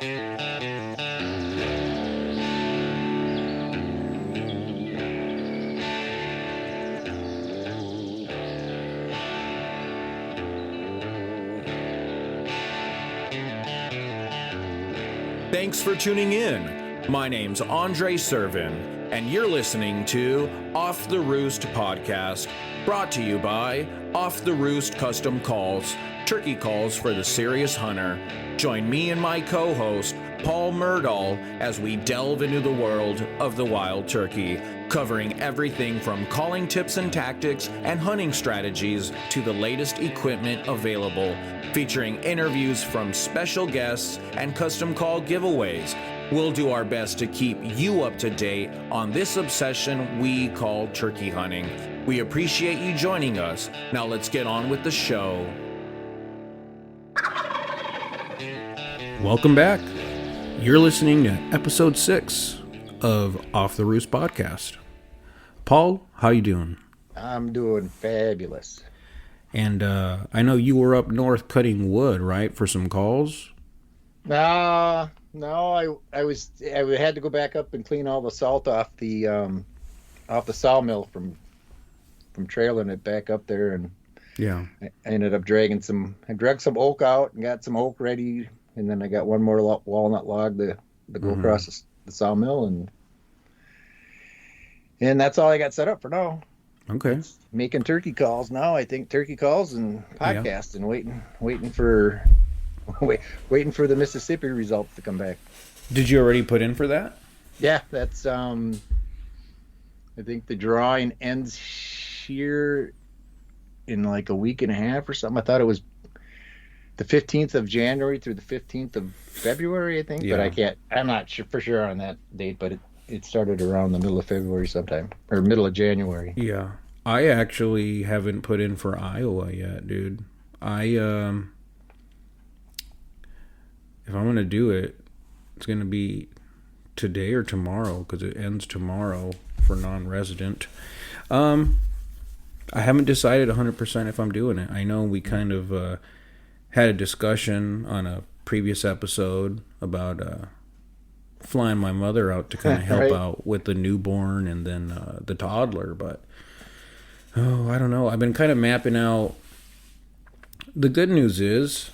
Thanks for tuning in. My name's Andre Servin, and you're listening to Off the Roost Podcast, brought to you by Off the Roost Custom Calls, turkey calls for the serious hunter. Join me and my co-host, Paul Murdahl, as we delve into the world of the wild turkey, covering everything from calling tips and tactics and hunting strategies to the latest equipment available, featuring interviews from special guests and custom call giveaways. We'll do our best to keep you up to date on this obsession we call turkey hunting. We appreciate you joining us. Now let's get on with the show. Welcome back. You're listening to Episode 6 of Off the Roost Podcast. Paul, how you doing? I'm doing fabulous. And I know you were up north cutting wood, right, for some calls? No, I had to go back up and clean all the salt off the sawmill from trailing it back up there, and yeah, I ended up dragging some oak out and got some oak ready, and then I got one more walnut log to go across the sawmill, and that's all I got set up for now. Okay. It's making turkey calls now. I think turkey calls and podcasting, waiting for the Mississippi results to come back. Did you already put in for that? Yeah, that's I think the drawing ends here in like a week and a half or something. I thought it was the 15th of January through the 15th of February, I think, but I'm not sure for sure on that date, but it started around the middle of February sometime, or middle of January. Yeah. I actually haven't put in for Iowa yet, dude. If I'm going to do it, it's going to be today or tomorrow, because it ends tomorrow for non-resident. I haven't decided 100% if I'm doing it. I know we kind of had a discussion on a previous episode about flying my mother out to kind of help out with the newborn and then the toddler, but I don't know. I've been kind of mapping out. The good news is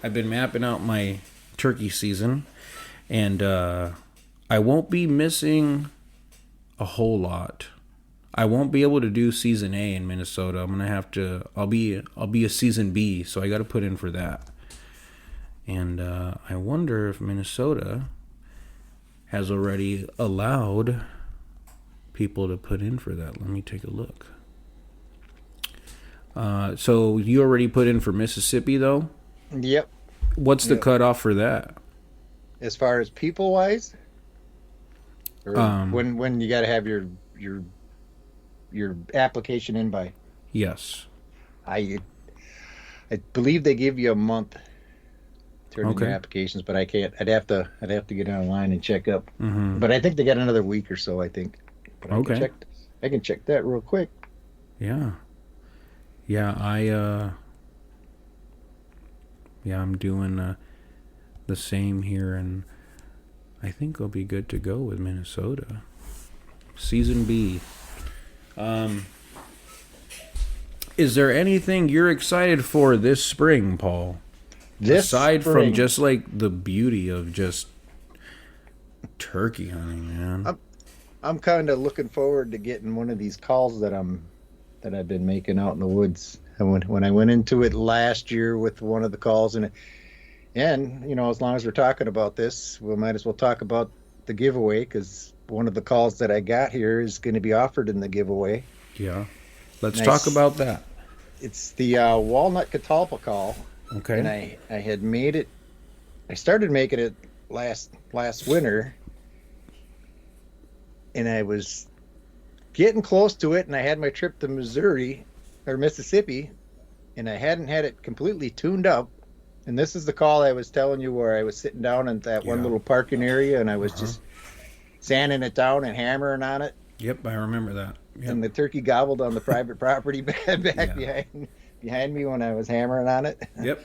I've been mapping out my turkey season, and I won't be missing a whole lot. I won't be able to do season A in Minnesota. I'm gonna have to. I'll be a season B, so I got to put in for that. And I wonder if Minnesota has already allowed people to put in for that. Let me take a look. So you already put in for Mississippi, though? Yep. What's the cutoff for that? As far as people wise, or when you got to have your application in by? Yes. I believe they give you a month to turn in your applications, but I can't. I'd have to get online and check up. Mm-hmm. But I think they got another week or so, I think. But I can check that real quick. Yeah. Yeah, I'm doing the same here, and I think I'll be good to go with Minnesota. Season B. Is there anything you're excited for this spring, Paul? Aside from just like the beauty of just turkey hunting, man. I'm kind of looking forward to getting one of these calls that I've been making out in the woods. And when I went into it last year with one of the calls, and you know, as long as we're talking about this, we might as well talk about the giveaway, because one of the calls that I got here is going to be offered in the giveaway. Yeah, let's talk about that. It's the walnut catalpa call. Okay. And I had made it. I started making it last winter, and I was getting close to it, and I had my trip to Missouri or Mississippi, and I hadn't had it completely tuned up. And this is the call I was telling you, where I was sitting down in that one little parking area, and I was just sanding it down and hammering on it. Yep, I remember that. Yep. And the turkey gobbled on the private property back behind me when I was hammering on it. Yep.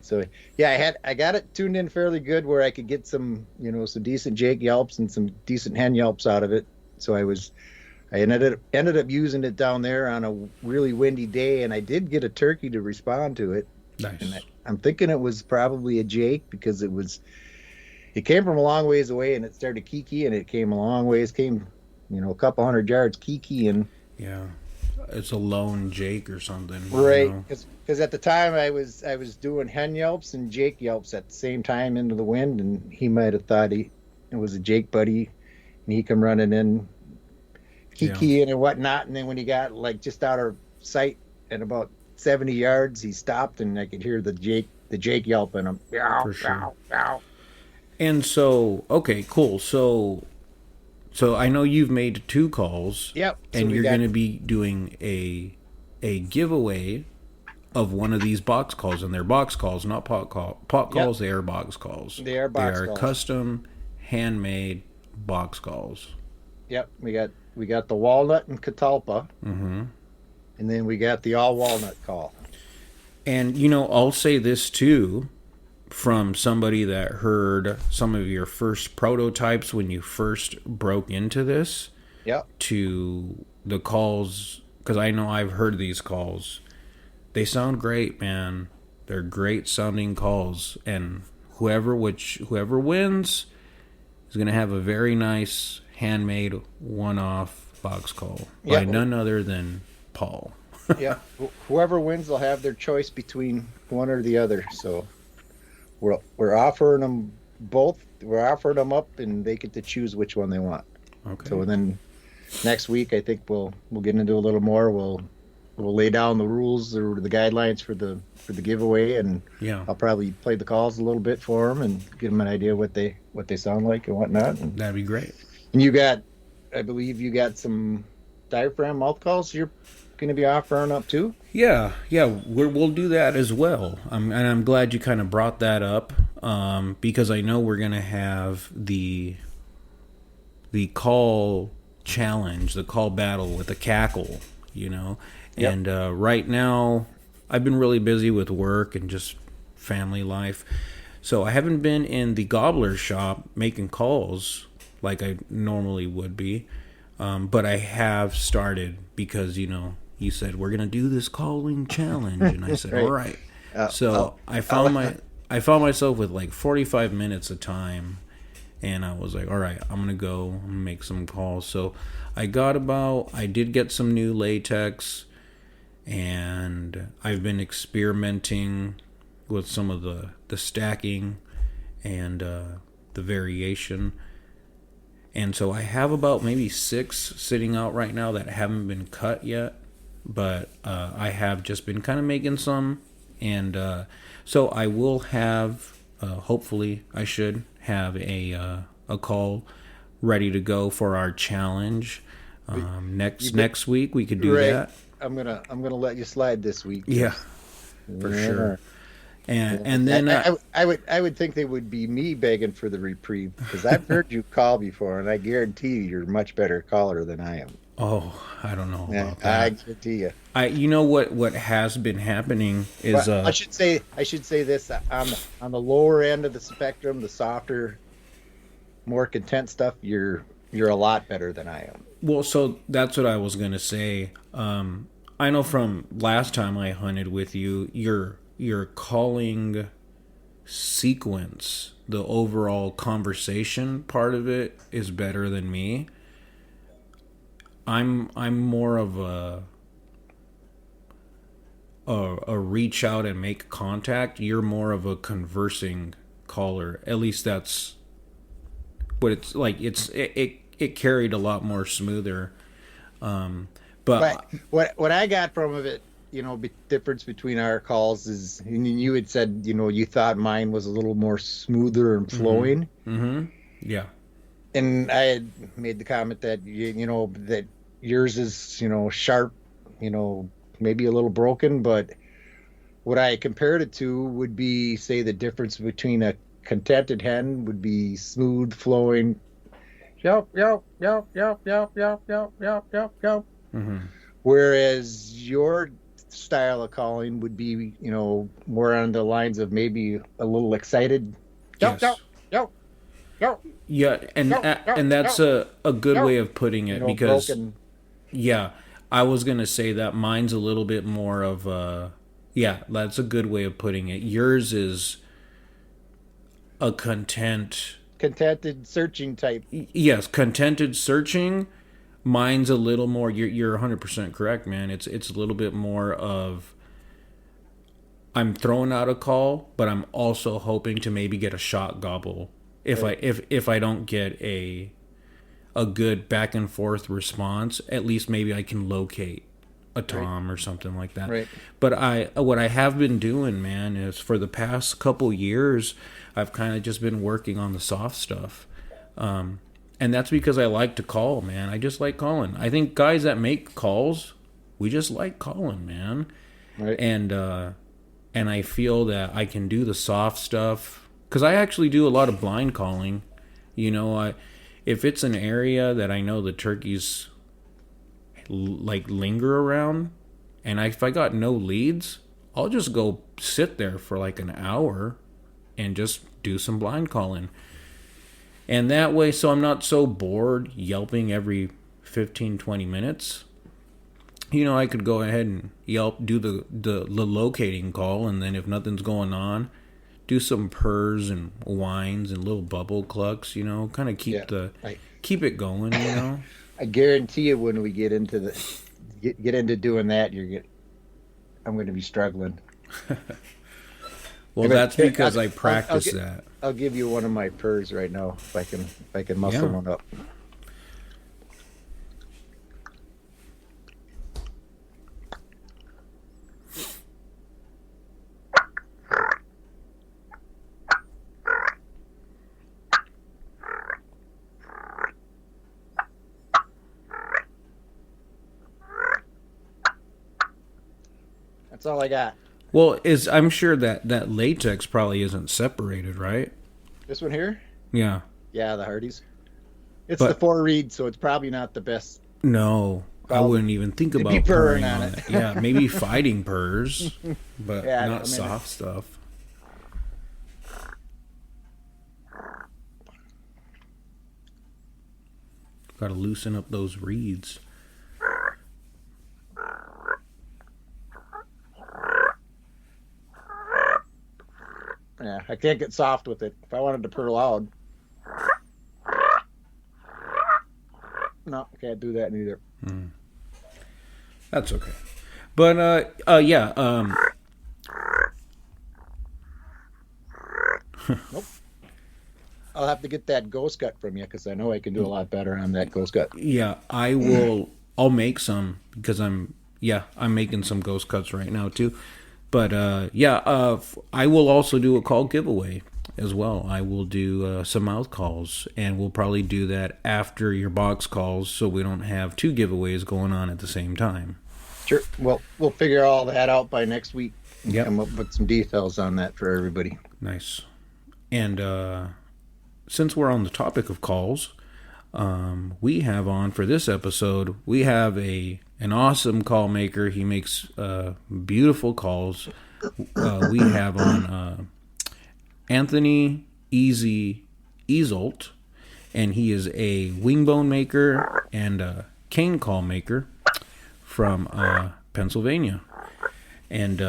So yeah, I got it tuned in fairly good where I could get some, some decent Jake yelps and some decent hen yelps out of it. So I ended up using it down there on a really windy day, and I did get a turkey to respond to it. And Nice. I'm thinking it was probably a Jake because it came from a long ways away and it started kiki and it came a long ways, came, a couple hundred yards kiki and Yeah. It's a lone Jake or something, right because at the time I was doing hen yelps and Jake yelps at the same time into the wind, and he might have thought it was a Jake buddy, and he come running in Yeah, kikiing and whatnot, and then when he got like just out of sight at about 70 yards, he stopped and I could hear the Jake yelping him. Meow, for sure. meow, meow. And so, okay, cool. So I know you've made 2 calls, Yep. So and we you're got going to be doing a giveaway of one of these box calls, and they're box calls, not pot yep, calls. They are box calls. they are They box are calls. custom, handmade box calls. Yep, we got the walnut and catalpa, Mm-hmm. and then we got the all walnut call. And I'll say this too, from somebody that heard some of your first prototypes when you first broke into this, Yep. to the calls, because I know I've heard these calls. They sound great, man. They're great sounding calls, and whoever wins is going to have a very nice handmade one-off box call by Yep. none other than Paul. Yep. Whoever wins will have their choice between one or the other. So we're offering them both. We're offering them up, and they get to choose which one they want. Okay. So then next week, I think we'll get into a little more. We'll lay down the rules or the guidelines for the giveaway, and Yeah, I'll probably play the calls a little bit for them and give them an idea what they sound like and whatnot. that'd be great. And I believe you got some diaphragm mouth calls you're going to be offering up too. Yeah, we'll do that as well. And I'm glad you kind of brought that up, because I know we're gonna have the call challenge, the call battle with the cackle, Yep. And right now, I've been really busy with work and just family life, so I haven't been in the gobbler shop making calls like I normally would be. But I have started because you said we're gonna do this calling challenge, and I said Right. all right. Uh, So I'll, I found myself with like 45 minutes of time, and I was like, all right, I'm gonna go and make some calls. So I did get some new latex, and I've been experimenting with some of the stacking and the variation. And so I have about maybe 6 sitting out right now that haven't been cut yet, but I have just been kind of making some, and so I will have. Hopefully, I should have a call ready to go for our challenge next week. We could do right. that. I'm gonna let you slide this week. Yeah, for sure. And then I would think they would be me begging for the reprieve because I've heard you call before, and I guarantee you're a much better caller than I am. oh, I don't know Yeah, about I that. guarantee you. What has been happening is But I should say this on the lower end of the spectrum, the softer, more content stuff. You're a lot better than I am. well, so that's what I was gonna say. I know from last time I hunted with you, your calling sequence, the overall conversation part of it is better than me. I'm more of a reach out and make contact. You're more of a conversing caller. At least that's what it's like. It carried a lot more smoother. But But what I got from it, difference between our calls is, and you had said, you thought mine was a little more smoother and flowing, yeah, and I had made the comment that that yours is sharp, maybe a little broken, but what I compared it to would be, say, the difference between a contented hen would be smooth flowing, yelp yelp yelp yelp yelp yelp yelp yelp yelp yelp. mm-hmm. Whereas your style of calling would be, more on the lines of maybe a little excited. Yo, yo, Yes. yo, yo, Yeah, yo, yo, and that's yo, a good yo. way of putting it because Broken. yeah, I was gonna say that mine's a little bit more of a yeah, that's a good way of putting it. Yours is a Contented searching type. yes, contented searching. Mine's a little more. You're 100% correct, man. It's a little bit more of I'm throwing out a call, but I'm also hoping to maybe get a shot gobble Right. if I don't get a good back and forth response. At least maybe I can locate a Right. tom or something like that. Right. But what I have been doing, man, is for the past couple years, I've kind of just been working on the soft stuff. And that's because I like to call, man. I just like calling. I think guys that make calls, we just like calling, man. Right. And I feel that I can do the soft stuff because I actually do a lot of blind calling. If it's an area that I know the turkeys like linger around, and if I got no leads, I'll just go sit there for like an hour and just do some blind calling. And that way, so I'm not so bored yelping every 15, 20 minutes. I could go ahead and yelp, do the locating call, and then if nothing's going on, do some purrs and whines and little bubble clucks, kind of Yeah. keep it going. I guarantee you, when we get into get into doing that, I'm going to be struggling. Well, that's because I I'll practice that. I'll give you one of my purrs right now if I can muscle one up. That's all I got. Well, I'm sure that latex probably isn't separated, right? This one here? Yeah. Yeah, the Hardys. It's But- the 4 reed, so it's probably not the best. No, I wouldn't even think It'd about be purring purring on on it. it. Yeah, maybe fighting purrs, but Yeah, not I mean- soft stuff. Got to loosen up those reeds. Yeah, I can't get soft with it. If I wanted to purr loud. No, I can't do that neither. That's okay. But yeah. Nope. I'll have to get that ghost gut from you because I know I can do a lot better on that ghost gut. Yeah, I will. I'll make some because I'm making some ghost cuts right now too. But I will also do a call giveaway as well. I will do some mouth calls, and we'll probably do that after your box calls, so we don't have two giveaways going on at the same time. Sure. Well, we'll figure all that out by next week. And Yep. come up with some details on that for everybody. Nice. And since we're on the topic of calls, we have on for this episode, we have an awesome call maker. He makes beautiful calls. We have on Anthony Ezolt, and he is a wingbone maker and a cane call maker from Pennsylvania. And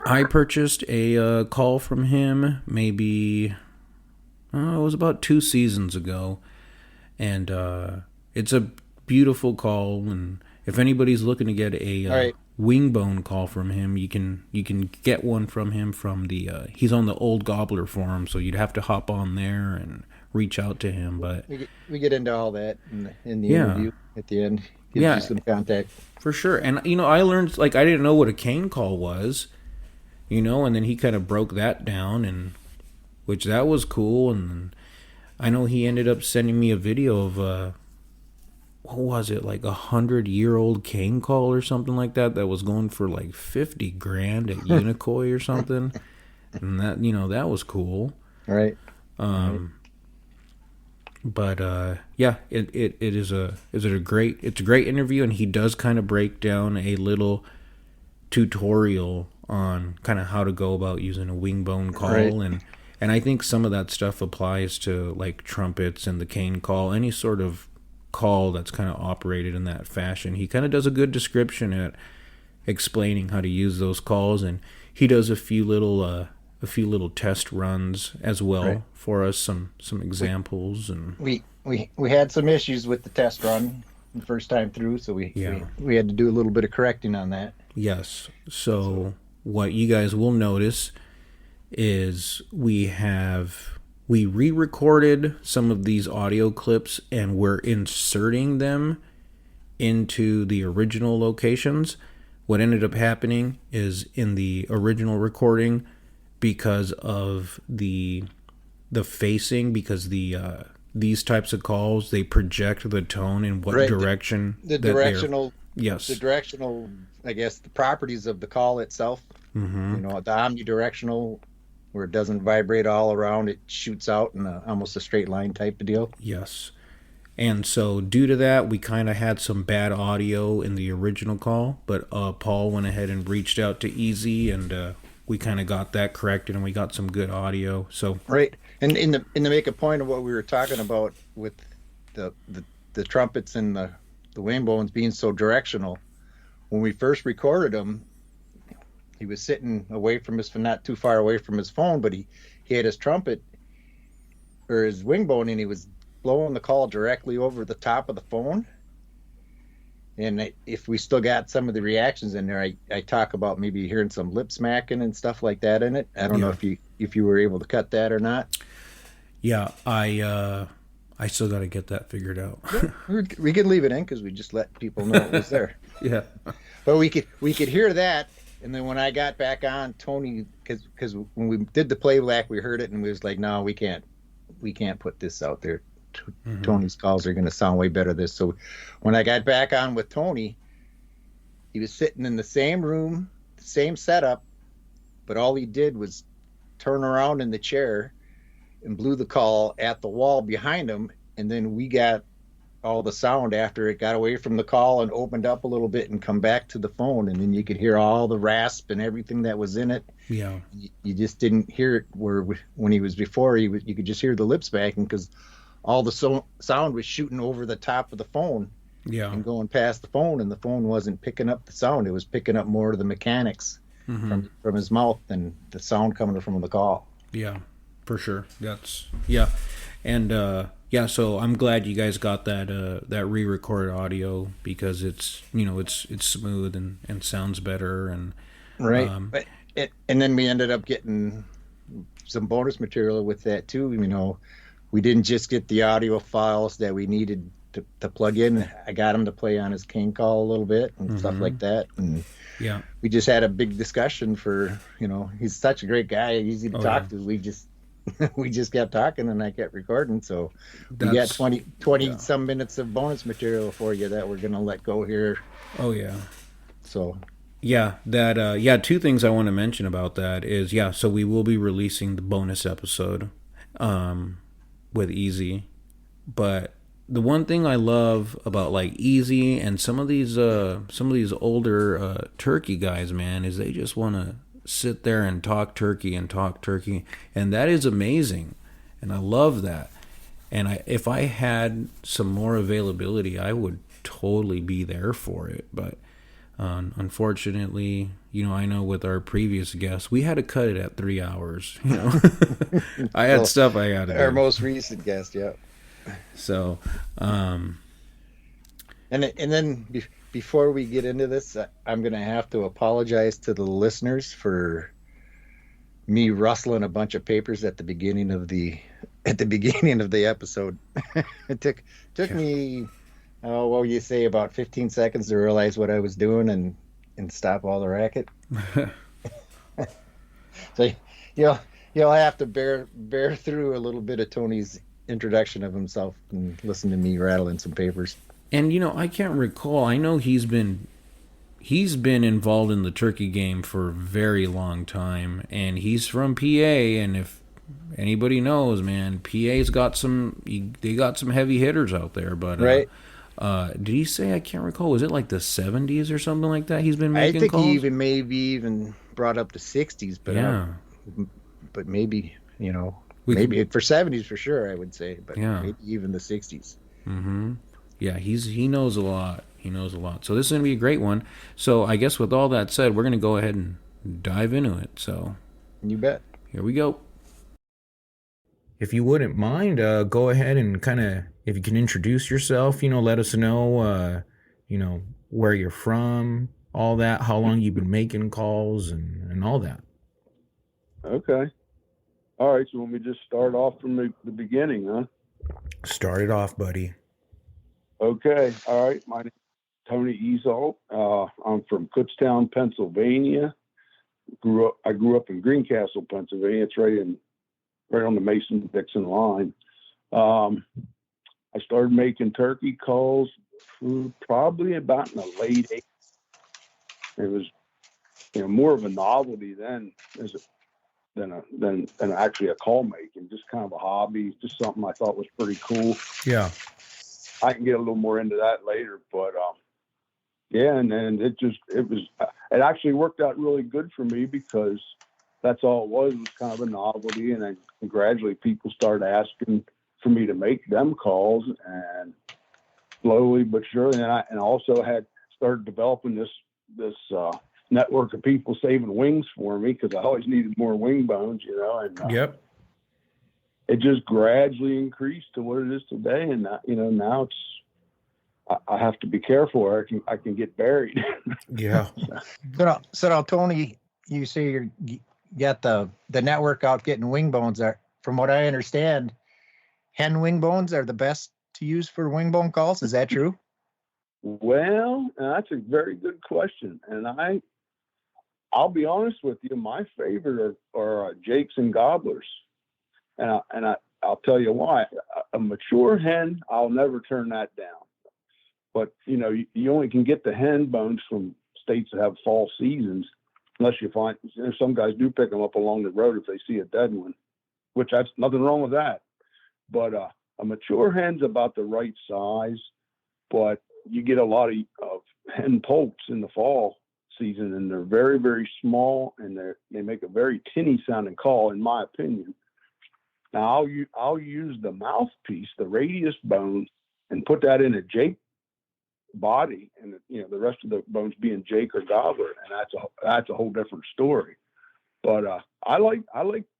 I purchased a call from him maybe, it was about 2 seasons ago. And it's a beautiful call. And if anybody's looking to get a right. wingbone call from him, you can get one from him from the, he's on the Oldgobbler forum, so you'd have to hop on there and reach out to him. But We get into all that in the Yeah. interview at the end. Gives Yeah. you some contact. for sure. And, I learned, like, I didn't know what a cane call was, and then he kind of broke that down, and which that was cool. And I know he ended up sending me a video of, what was it, like 100-year-old cane call or something like that was going for like 50 grand at Unicoi or something. And that, that was cool. All right. But yeah, it's a great interview, and he does kind of break down a little tutorial on kind of how to go about using a wingbone call, Right. and I think some of that stuff applies to like trumpets and the cane call, any sort of call that's kind of operated in that fashion. He kind of does a good description at explaining how to use those calls, and he does a few little test runs as Right. well for us, some We examples, and we had some issues with the test run the first time through, so yeah. we had to do a little bit of correcting on that. Yes. So So what you guys will notice is we re-recorded some of these audio clips and we're inserting them into the original locations. What ended up happening is in the original recording, because of the facing, because these types of calls, they project the tone in what right, direction the that they're. directional the Yes. directional, I guess, the properties of the call itself. Mm-hmm. The omnidirectional, where it doesn't vibrate all around, it shoots out in almost a straight line type of deal. Yes. And so, due to that, we kind of had some bad audio in the original call, but Paul went ahead and reached out to Easy, and we kind of got that corrected, and we got some good audio. So, Right. And in to make a point of what we were talking about with the trumpets and the wingbones being so directional, when we first recorded them, he was sitting away from his, not too far away from his phone, but he had his trumpet or his wingbone, and he was blowing the call directly over the top of the phone. And if we still got some of the reactions in there, I talk about maybe hearing some lip smacking and stuff like that in it. I don't know yeah. if you were able to cut that or not. Yeah, I still got to get that figured out. We could leave it in because we just let people know it was there. Yeah. But we could hear that, and then when I got back on, Tony, because when we did the playback, we heard it, and we was like, no, we can't put this out there. Mm-hmm. Tony's calls are going to sound way better this. So when I got back on with Tony, he was sitting in the same room, the same setup, but all he did was turn around in the chair and blew the call at the wall behind him, and then we got all the sound after it got away from the call and opened up a little bit and come back to the phone, and then you could hear all the rasp and everything that was in it. Yeah. You just didn't hear it where when he was before, you could just hear the lips backing because all the sound was shooting over the top of the phone Yeah. and going past the phone, and the phone wasn't picking up the sound. It was picking up more of the mechanics Mm-hmm. from his mouth than the sound coming from the call. Yeah, for sure. That's yeah, and yeah. So I'm glad you guys got that re-recorded audio, because it's it's smooth and sounds better, and Right. um, And then we ended up getting some bonus material with that too. We didn't just get the audio files that we needed to plug in. I got him to play on his cane call a little bit and stuff like that. And yeah. we just had a big discussion for, he's such a great guy, easy to Oh, talk yeah. to. We just kept talking, and I kept recording. So we got That's 20 yeah. some minutes of bonus material for you that we're going to let go here. Oh yeah. So Yeah, that yeah, two things I want to mention about that is, yeah, so we will be releasing the bonus episode with Easy. But the one thing I love about like Easy and some of these older turkey guys, man, is they just want to sit there and talk turkey, and that is amazing. And I love that. And if I had some more availability, I would totally be there for it, but unfortunately, I know with our previous guests, we had to cut it at 3 hours. I had well, stuff I had to our do. most recent guest, yeah. So, And then before we get into this, I'm going to have to apologize to the listeners for me rustling a bunch of papers at the beginning of the episode. It took me, what would you say, about 15 seconds to realize what I was doing and stop all the racket. So you'll have to bear through a little bit of Tony's introduction of himself and listen to me rattling some papers. and I can't recall. I know he's been involved in the turkey game for a very long time, and he's from PA. And if anybody knows, man, PA's got they got some heavy hitters out there. But Right. did he say, I can't recall, was it like the 70s or something like that he's been I making think he calls? maybe even brought up to 60s, Yeah. but maybe, We could, maybe for 70s for sure, I would say, but yeah. maybe even the 60s. Yeah, he knows a lot. He knows a lot. So this is going to be a great one. So I guess with all that said, we're going to go ahead and dive into it. So You bet. here we go. If you wouldn't mind, go ahead and kind of, if you can introduce yourself, let us know, where you're from, all that, how long you've been making calls and all that. Okay. All right. So you want me to just start off from the beginning, huh? Start it off, buddy. Okay. All right. My name is Tony Ezolt. I'm from Kutztown, Pennsylvania. I grew up in Greencastle, Pennsylvania. It's right on the Mason-Dixon line. I started making turkey calls probably about in the late 80s. It was, more of a novelty then than actually a call making, just kind of a hobby, just something I thought was pretty cool. Yeah. I can get a little more into that later, but yeah, and then it actually worked out really good for me because that's all it was kind of a novelty, and then gradually people started asking for me to make them calls, and slowly but surely, and I also had started developing this network of people saving wings for me because I always needed more wing bones, and Yep. it just gradually increased to what it is today. And now I have to be careful or I can get buried. Yeah. So now, Tony, you say you got the network out getting wing bones. From what I understand, hen wing bones are the best to use for wing bone calls. Is that true? Well, that's a very good question. And I'll be honest with you, my favorite are Jakes and Gobblers. And I'll tell you why. A mature hen, I'll never turn that down. But, you only can get the hen bones from states that have fall seasons, unless you find, some guys do pick them up along the road if they see a dead one, which that's nothing wrong with that. But a mature hen's about the right size, but you get a lot of hen poults in the fall season, and they're very, very small, and they make a very tinny sounding call, in my opinion. Now I'll use the mouthpiece, the radius bone, and put that in a Jake body, and the rest of the bones being Jake or Gobbler, and that's a whole different story. But I like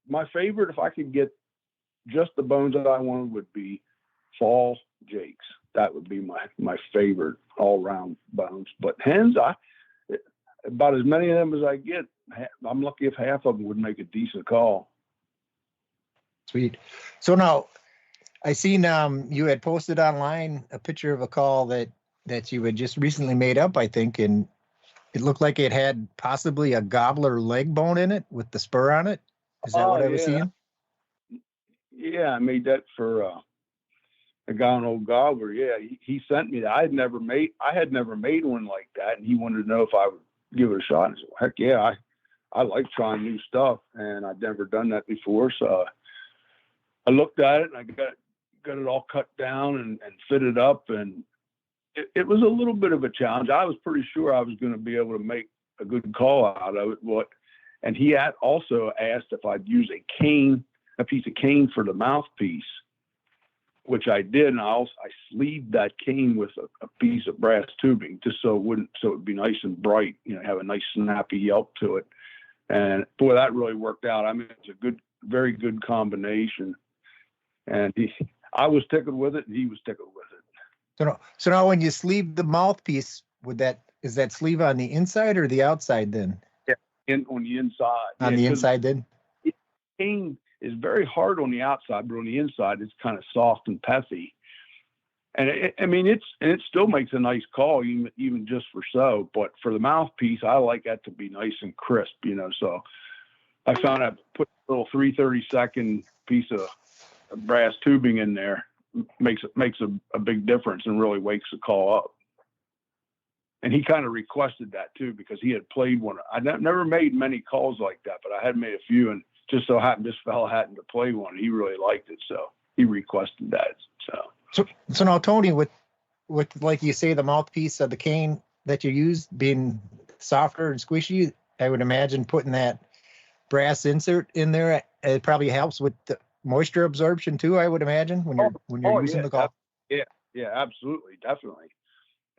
my favorite, if I could get just the bones that I wanted, would be fall Jakes. That would be my favorite all round bones. But hens, about as many of them as I get, I'm lucky if half of them would make a decent call. Sweet. So now, I seen you had posted online a picture of a call that you had just recently made up, I think, and it looked like it had possibly a gobbler leg bone in it with the spur on it. Is that what I was seeing? Yeah, I made that for a guy on Oldgobbler. Yeah, he sent me that. I had never made one like that, and he wanted to know if I would give it a shot. And I said, heck yeah, I like trying new stuff, and I'd never done that before. So I looked at it, and I got it all cut down and fitted up, and it was a little bit of a challenge. I was pretty sure I was going to be able to make a good call out of it. And he had also asked if I'd use a piece of cane for the mouthpiece, which I did. And I sleeved that cane with a piece of brass tubing, just so it'd be nice and bright, have a nice snappy yelp to it. And boy, that really worked out. I mean, it's a very good combination. And I was tickled with it, and he was tickled with it. So now when you sleeve the mouthpiece, is that sleeve on the inside or the outside then? Yeah, on the inside. On the inside then? The cane is very hard on the outside, but on the inside it's kind of soft and puffy. And it still makes a nice call, even just for so. But for the mouthpiece, I like that to be nice and crisp, So I found I put a little 3/32 piece of brass tubing in there. Makes a big difference and really wakes the call up. And he kind of requested that too, because he had played one. I never made many calls like that, but I had made a few, and just so happened this fella happened to play one. He really liked it, so he requested that. So now, Tony, with like you say, the mouthpiece of the cane that you use being softer and squishy, I would imagine putting that brass insert in there, it probably helps with the moisture absorption too. I would imagine when you're using the call. Yeah, absolutely, definitely.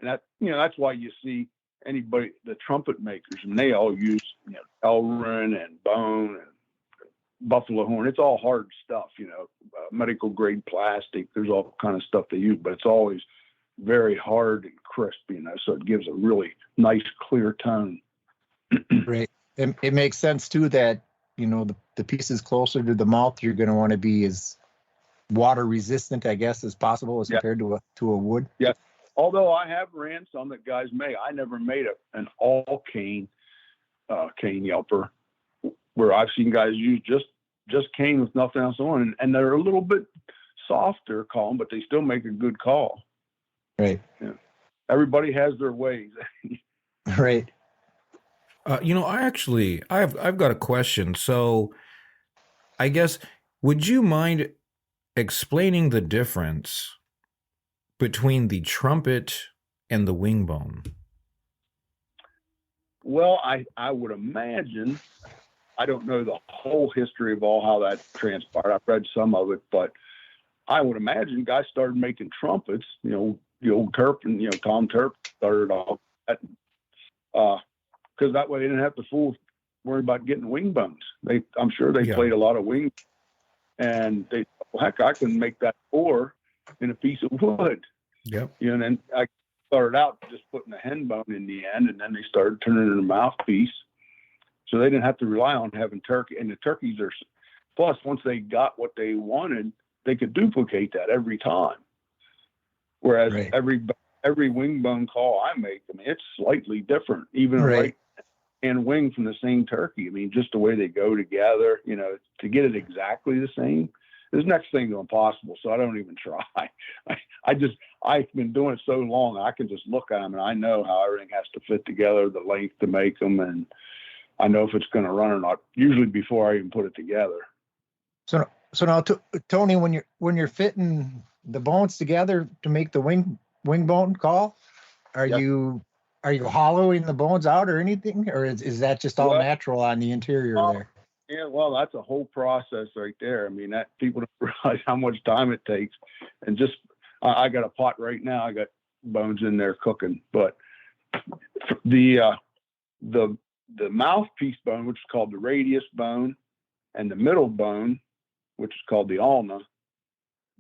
And that, that's why you see anybody, the trumpet makers, and they all use, Elrin and bone and buffalo horn. It's all hard stuff, medical grade plastic. There's all kind of stuff they use, but it's always very hard and crisp, so it gives a really nice, clear tone. Right. It makes sense too that, the pieces closer to the mouth, you're going to want to be as water resistant, I guess, as possible as compared to a wood. Yeah. Although I have ran some that guys make, I never made an all cane yelper, where I've seen guys use just cane with nothing else on, and they're a little bit softer calling, but they still make a good call. Right. Yeah. Everybody has their ways. Right. I've got a question. So, I guess, would you mind explaining the difference between the trumpet and the wingbone? Well, I would imagine, I don't know the whole history of how that transpired. I've read some of it, but I would imagine guys started making trumpets, the old Turpin, Tom Turpin started off that, because that way they didn't have to worry about getting wingbones. I'm sure they played a lot of wing, and heck, I can make that bore in a piece of wood. Yep. And then I started out just putting a hen bone in the end, and then they started turning it into a mouthpiece. So they didn't have to rely on having turkey. And the turkeys are, plus once they got what they wanted, they could duplicate that every time. Whereas every wing bone call I make, it's slightly different, even right and wing from the same turkey. Just the way they go together, to get it exactly the same is next thing to impossible. So I don't even try. I've been doing it so long, I can just look at them and I know how everything has to fit together, the length to make them, and I know if it's going to run or not, usually before I even put it together. So now, Tony, when you're fitting the bones together to make the wing bone call, are you hollowing the bones out or anything, or is that just all natural on the interior there? Yeah, well, that's a whole process right there. That people don't realize how much time it takes. And just, I got a pot right now. I got bones in there cooking, but the mouthpiece bone, which is called the radius bone, and the middle bone, which is called the ulna,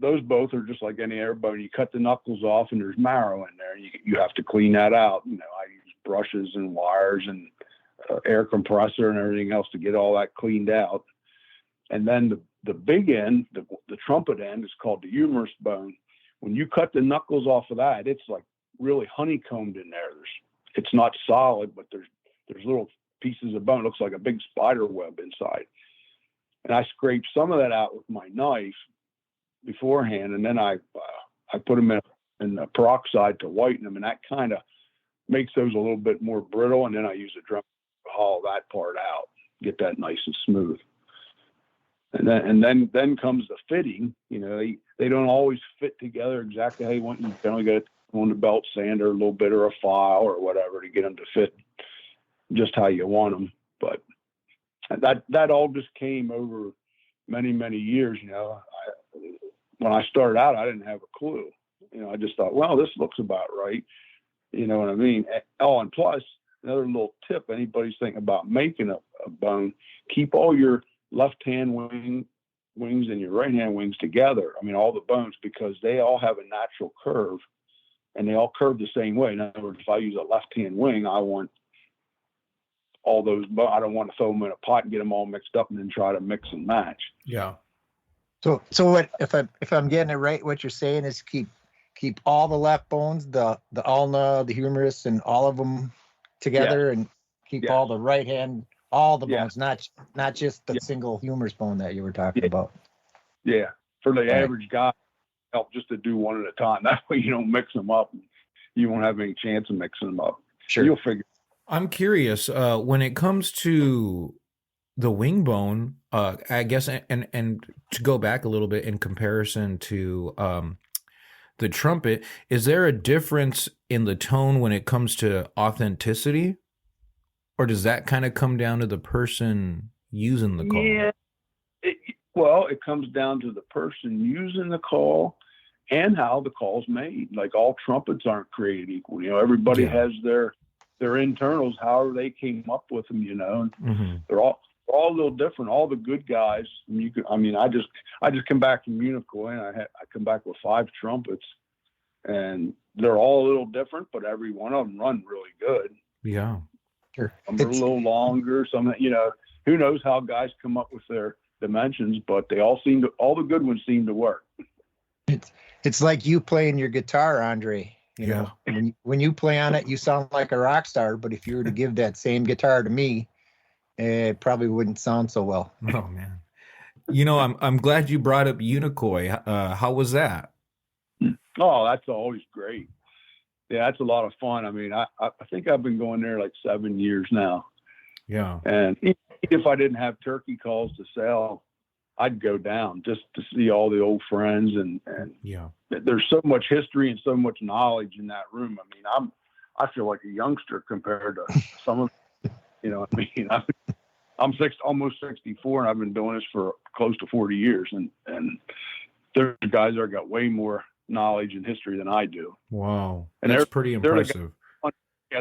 those both are just like any air bone. You cut the knuckles off and there's marrow in there. You have to clean that out. I use brushes and wires and air compressor and everything else to get all that cleaned out. And then the big end, the trumpet end, is called the humerus bone. When you cut the knuckles off of that, it's like really honeycombed in there. It's not solid, but there's little pieces of bone. It looks like a big spider web inside. And I scraped some of that out with my knife beforehand, and then I put them in the peroxide to whiten them, and that kind of makes those a little bit more brittle. And then I use a drum to haul that part out, get that nice and smooth. And then comes the fitting. They don't always fit together exactly how you want. You generally got to on the belt sander a little bit or a file or whatever to get them to fit just how you want them. But that all just came over many, many years. When I started out, I didn't have a clue. I just thought, well, this looks about right. You know what I mean? Oh, and plus, another little tip, anybody's thinking about making a bone, keep all your left-hand wings and your right-hand wings together. All the bones, because they all have a natural curve, and they all curve the same way. In other words, if I use a left-hand wing, I want all those, I don't want to throw them in a pot and get them all mixed up and then try to mix and match. Yeah. So what, if I'm getting it right, what you're saying is keep all the left bones, the ulna, the humerus, and all of them together, and keep all the right hand, all the bones, not just the single humerus bone that you were talking about. Yeah, for the average guy, help just to do one at a time. That way you don't mix them up. You won't have any chance of mixing them up. Sure, you'll figure. I'm curious, when it comes to the wingbone, I guess, and to go back a little bit in comparison to the trumpet, is there a difference in the tone when it comes to authenticity, or does that kind of come down to the person using the call? Yeah. Well, it comes down to the person using the call and how the call's made. Like all trumpets aren't created equal. Everybody has their internals, however they came up with them. And they're all a little different. All the good guys. I just come back from Unicoi, and I come back with 5 trumpets, and they're all a little different, but every one of them run really good. Yeah, sure. Some are a little longer. Some, who knows how guys come up with their dimensions, but they all the good ones seem to work. It's like you playing your guitar, Andre. You know, when you play on it, you sound like a rock star. But if you were to give that same guitar to me, it probably wouldn't sound so well. Oh man, I'm glad you brought up Unicoi. How was that? Oh, that's always great. Yeah, that's a lot of fun. I mean, I think I've been going there like 7 years now. Yeah. And if I didn't have turkey calls to sell, I'd go down just to see all the old friends. And yeah, there's so much history and so much knowledge in that room. I mean, I feel like a youngster compared to some of, I'm almost 64, and I've been doing this for close to 40 years. And there's guys that got way more knowledge and history than I do. Wow. And that's pretty impressive.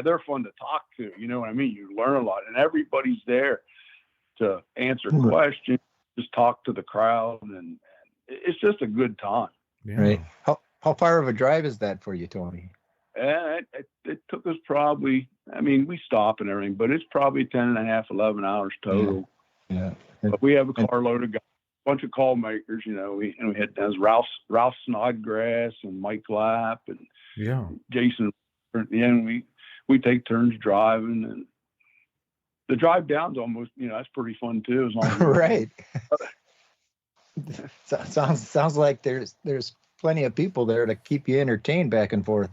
They're fun to talk to. You know what I mean? You learn a lot, and everybody's there to answer questions, just talk to the crowd, and it's just a good time. Yeah. Right. How far of a drive is that for you, Tony? It took us probably, we stop and everything, but it's probably 10 and a half, 11 hours total. Yeah. But we have a carload of guys, a bunch of call makers, we had Ralph Snodgrass and Mike Lapp and Jason. At the end, we take turns driving, and the drive down's almost, that's pretty fun too. As long as right. Sounds like there's plenty of people there to keep you entertained back and forth.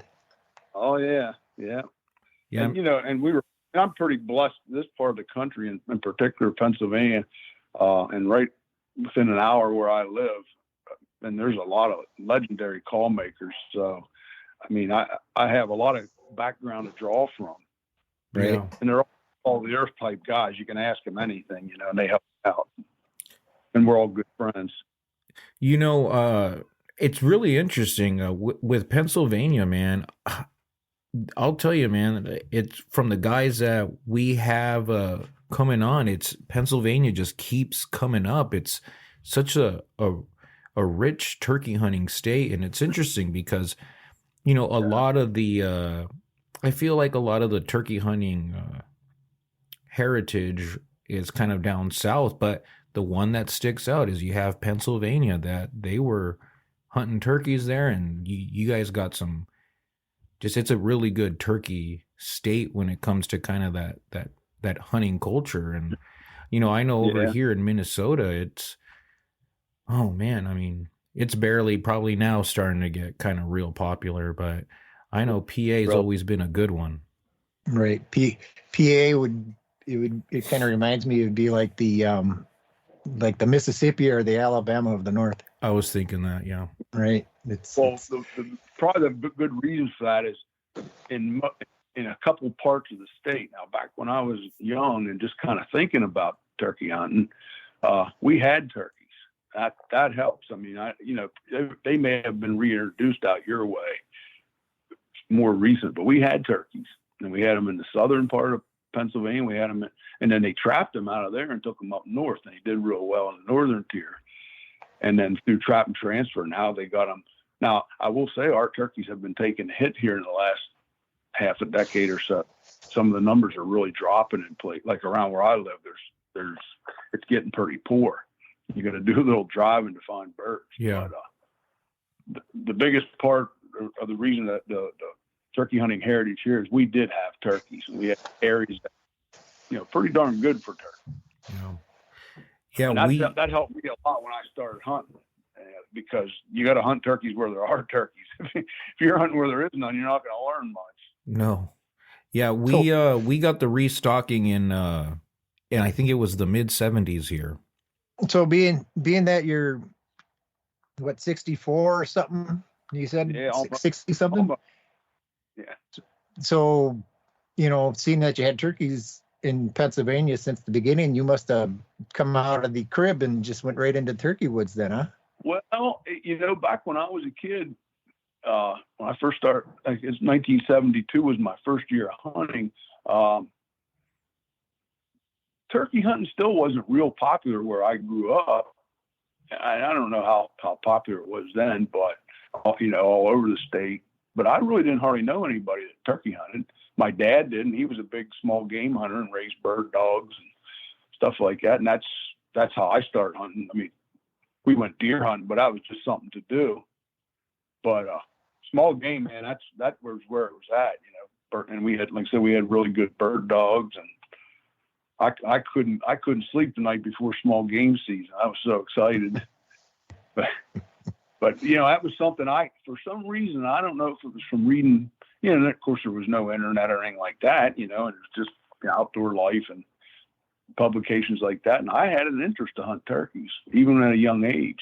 Oh yeah. And, and I'm pretty blessed. This part of the country, in particular Pennsylvania, and right within an hour where I live, and there's a lot of legendary call makers. So, I have a lot of background to draw from. Right. Yeah. And they're all the earth type guys. You can ask them anything, and they help out. And we're all good friends. It's really interesting with Pennsylvania, man. I'll tell you, man, it's from the guys that we have coming on. It's Pennsylvania just keeps coming up. It's such a rich turkey hunting state, and it's interesting because a lot of the I feel like a lot of the turkey hunting heritage is kind of down south, but the one that sticks out is you have Pennsylvania, that they were hunting turkeys there, and you guys got some. It's a really good turkey state when it comes to kind of that hunting culture. And, I know over here in Minnesota, it's, oh man, it's barely probably now starting to get kind of real popular, but I know PA's always been a good one. Right. PA it kind of reminds me, it would be like the Mississippi or the Alabama of the North. I was thinking that, yeah. Right. Probably the good reason for that is in a couple parts of the state. Now, back when I was young and just kind of thinking about turkey hunting, we had turkeys. That helps. They may have been reintroduced out your way more recent, but we had turkeys, and we had them in the southern part of Pennsylvania. We had them, and then they trapped them out of there and took them up north, and they did real well in the northern tier. And then through trap and transfer, now they got them. Now, I will say our turkeys have been taking a hit here in the last half a decade or so. Some of the numbers are really dropping in place. Like around where I live, it's getting pretty poor. You got to do a little driving to find birds. Yeah. But, the biggest part of the reason that the turkey hunting heritage here is we did have turkeys, and we had areas that, pretty darn good for turkey. Yeah, that helped me a lot when I started hunting, because you got to hunt turkeys where there are turkeys. If you're hunting where there is none, you're not going to learn much. No. Yeah, we got the restocking in and I think it was the mid 70s here. So being that you're what 64 or something, you said 60 something. Almost. Yeah. So, seeing that you had turkeys in Pennsylvania since the beginning, you must have come out of the crib and just went right into turkey woods then, huh? Well, back when I was a kid, when I first started, I guess 1972 was my first year of hunting. Turkey hunting still wasn't real popular where I grew up. I don't know how popular it was then, but all over the state. But I really didn't hardly know anybody that turkey hunted. My dad didn't. He was a big small game hunter and raised bird dogs and stuff like that. And that's how I started hunting. I mean, we went deer hunting, but that was just something to do. But small game, man, that was where it was at, And we had, like I said, we had really good bird dogs, and I couldn't sleep the night before small game season. I was so excited. But that was something for some reason, I don't know if it was from reading, and of course there was no internet or anything like that, and it was just outdoor life and publications like that. And I had an interest to hunt turkeys, even at a young age.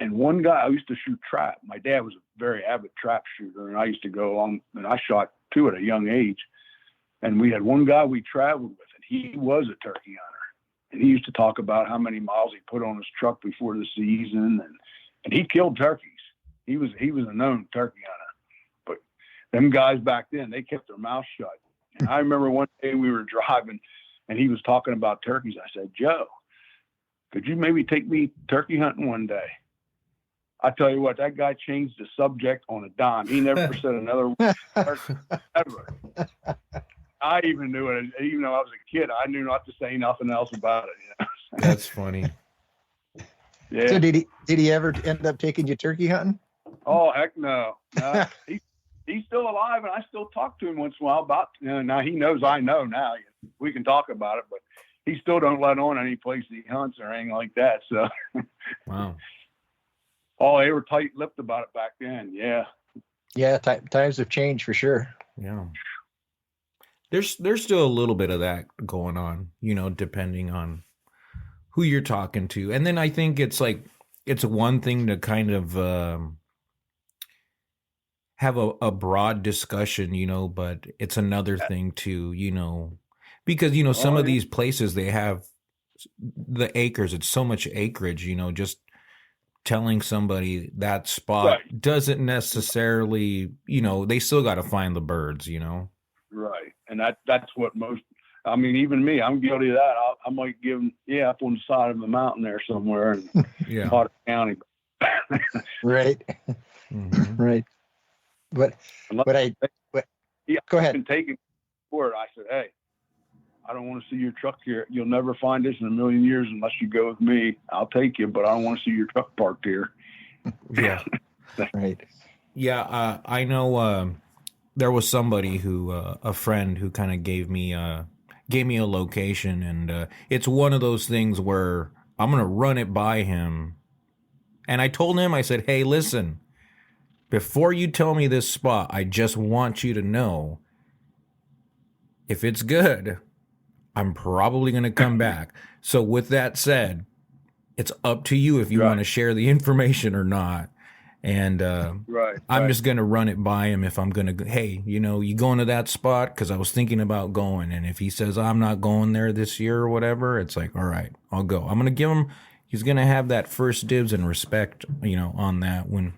And one guy, I used to shoot trap. My dad was a very avid trap shooter, and I used to go along, and I shot too at a young age. And we had one guy we traveled with, and he was a turkey hunter. And he used to talk about how many miles he put on his truck before the season, and he killed turkeys. He was a known turkey hunter. But them guys back then, they kept their mouths shut. And I remember one day we were driving, and he was talking about turkeys. I said, Joe, could you maybe take me turkey hunting one day? I tell you what, that guy changed the subject on a dime. He never said another word ever. I even knew it. Even though I was a kid, I knew not to say nothing else about it. That's funny. Yeah. So did he ever end up taking you turkey hunting? Oh, heck no. He's still alive, and I still talk to him once in a while about. Now he knows I know now. We can talk about it, but he still don't let on any place he hunts or anything like that. So. Wow. Oh, they were tight-lipped about it back then. Yeah. Yeah, times have changed for sure. Yeah. There's still a little bit of that going on, depending on who you're talking to. And then I think it's one thing to kind of have a broad discussion, but it's another thing to, because, some of these places, they have the acres. It's so much acreage, just telling somebody that spot doesn't necessarily, they still got to find the birds, Right. And that's what most, I mean, even me, I'm guilty of that. I might give them, up on the side of the mountain there somewhere in Potter County. Right. Mm-hmm. Right. But go ahead. I've been taken for it. I said, hey, I don't want to see your truck here. You'll never find this in a million years unless you go with me. I'll take you, but I don't want to see your truck parked here. Yeah. Right. Yeah. I know there was somebody a friend who kind of gave me a location, and it's one of those things where I'm going to run it by him. And I told him, I said, hey, listen, before you tell me this spot, I just want you to know if it's good, I'm probably going to come back. So with that said, it's up to you if you want to share the information or not. And I'm just going to run it by him if I'm going to, hey, you going to that spot? Because I was thinking about going. And if he says, I'm not going there this year or whatever, it's like, all right, I'll go. I'm going to give him, he's going to have that first dibs and respect, on that when,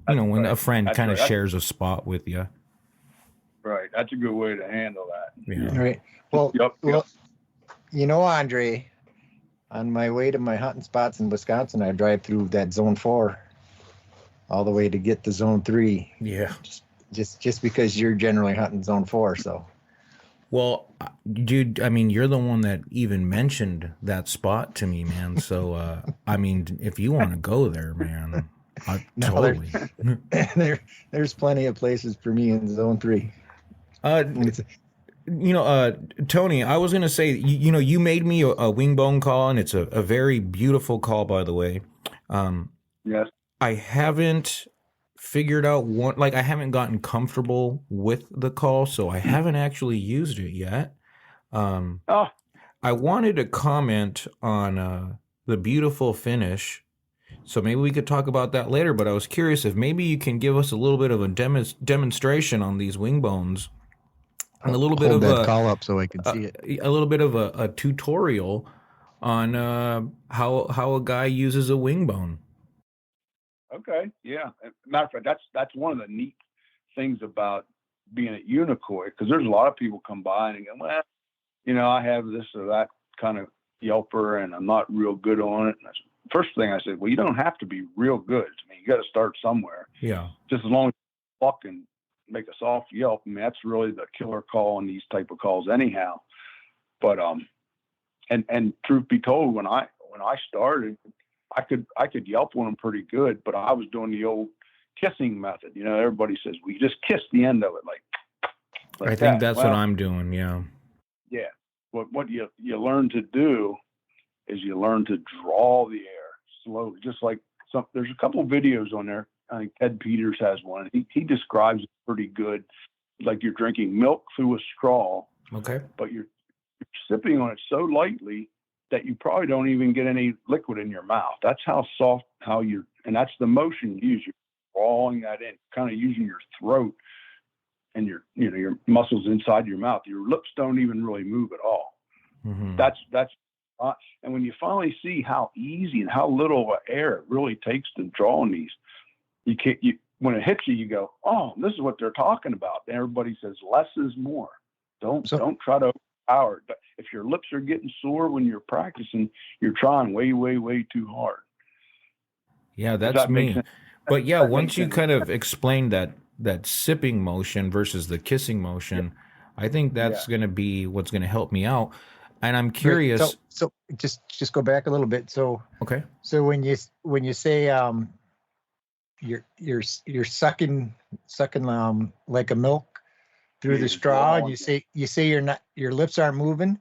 when a friend kind of shares a spot with you. Right. That's a good way to handle that. Yeah. Right. Well, Andre, on my way to my hunting spots in Wisconsin, I drive through that zone 4 all the way to get to zone 3. Yeah. Just because you're generally hunting zone 4. So. Well, dude, I mean, you're the one that even mentioned that spot to me, man. So, I mean, if you want to go there, man, totally. There's plenty of places for me in zone 3. Tony, I was going to say, you made me a wingbone call, and it's a very beautiful call, by the way. Yes. I haven't figured out I haven't gotten comfortable with the call, so I haven't actually used it yet. I wanted to comment on the beautiful finish. So maybe we could talk about that later, but I was curious if maybe you can give us a little bit of a demonstration on these Wingbones and a little bit Hold of that call up so I can a, see it. a little bit of a tutorial on how a guy uses a Wingbone. Okay, yeah. Matter of fact, that's one of the neat things about being at Unicoi, because there's a lot of people come by and go, well, I have this or that kind of yelper, and I'm not real good on it. And first thing I said, well, you don't have to be real good. I mean, you got to start somewhere. Yeah. Just as long as you walk and make a soft yelp. I mean, that's really the killer call on these type of calls, anyhow. But and truth be told, when I started, I could yelp on them pretty good, but I was doing the old kissing method. Everybody says, we just kiss the end of it, like I think that's what I'm doing. Yeah. Yeah. What you learn to do is you learn to draw the air slowly, just like there's a couple of videos on there. I think Ted Peters has one. He describes it pretty good, like you're drinking milk through a straw. Okay. But you're sipping on it so lightly that you probably don't even get any liquid in your mouth. That's how soft, and that's the motion you use. You're drawing that in, kind of using your throat and your muscles inside your mouth. Your lips don't even really move at all. Mm-hmm. And when you finally see how easy and how little air it really takes to draw on these, when it hits you, you go, oh, this is what they're talking about. And everybody says less is more. Don't try to overpower it. If your lips are getting sore when you're practicing, you're trying way, way, way too hard. Yeah, that's me. But yeah, once you kind of explain that sipping motion versus the kissing motion, I think that's going to be what's going to help me out. And I'm curious. Right. So just go back a little bit. So okay. So when you say you're sucking like a milk through the straw, and you say your lips aren't moving.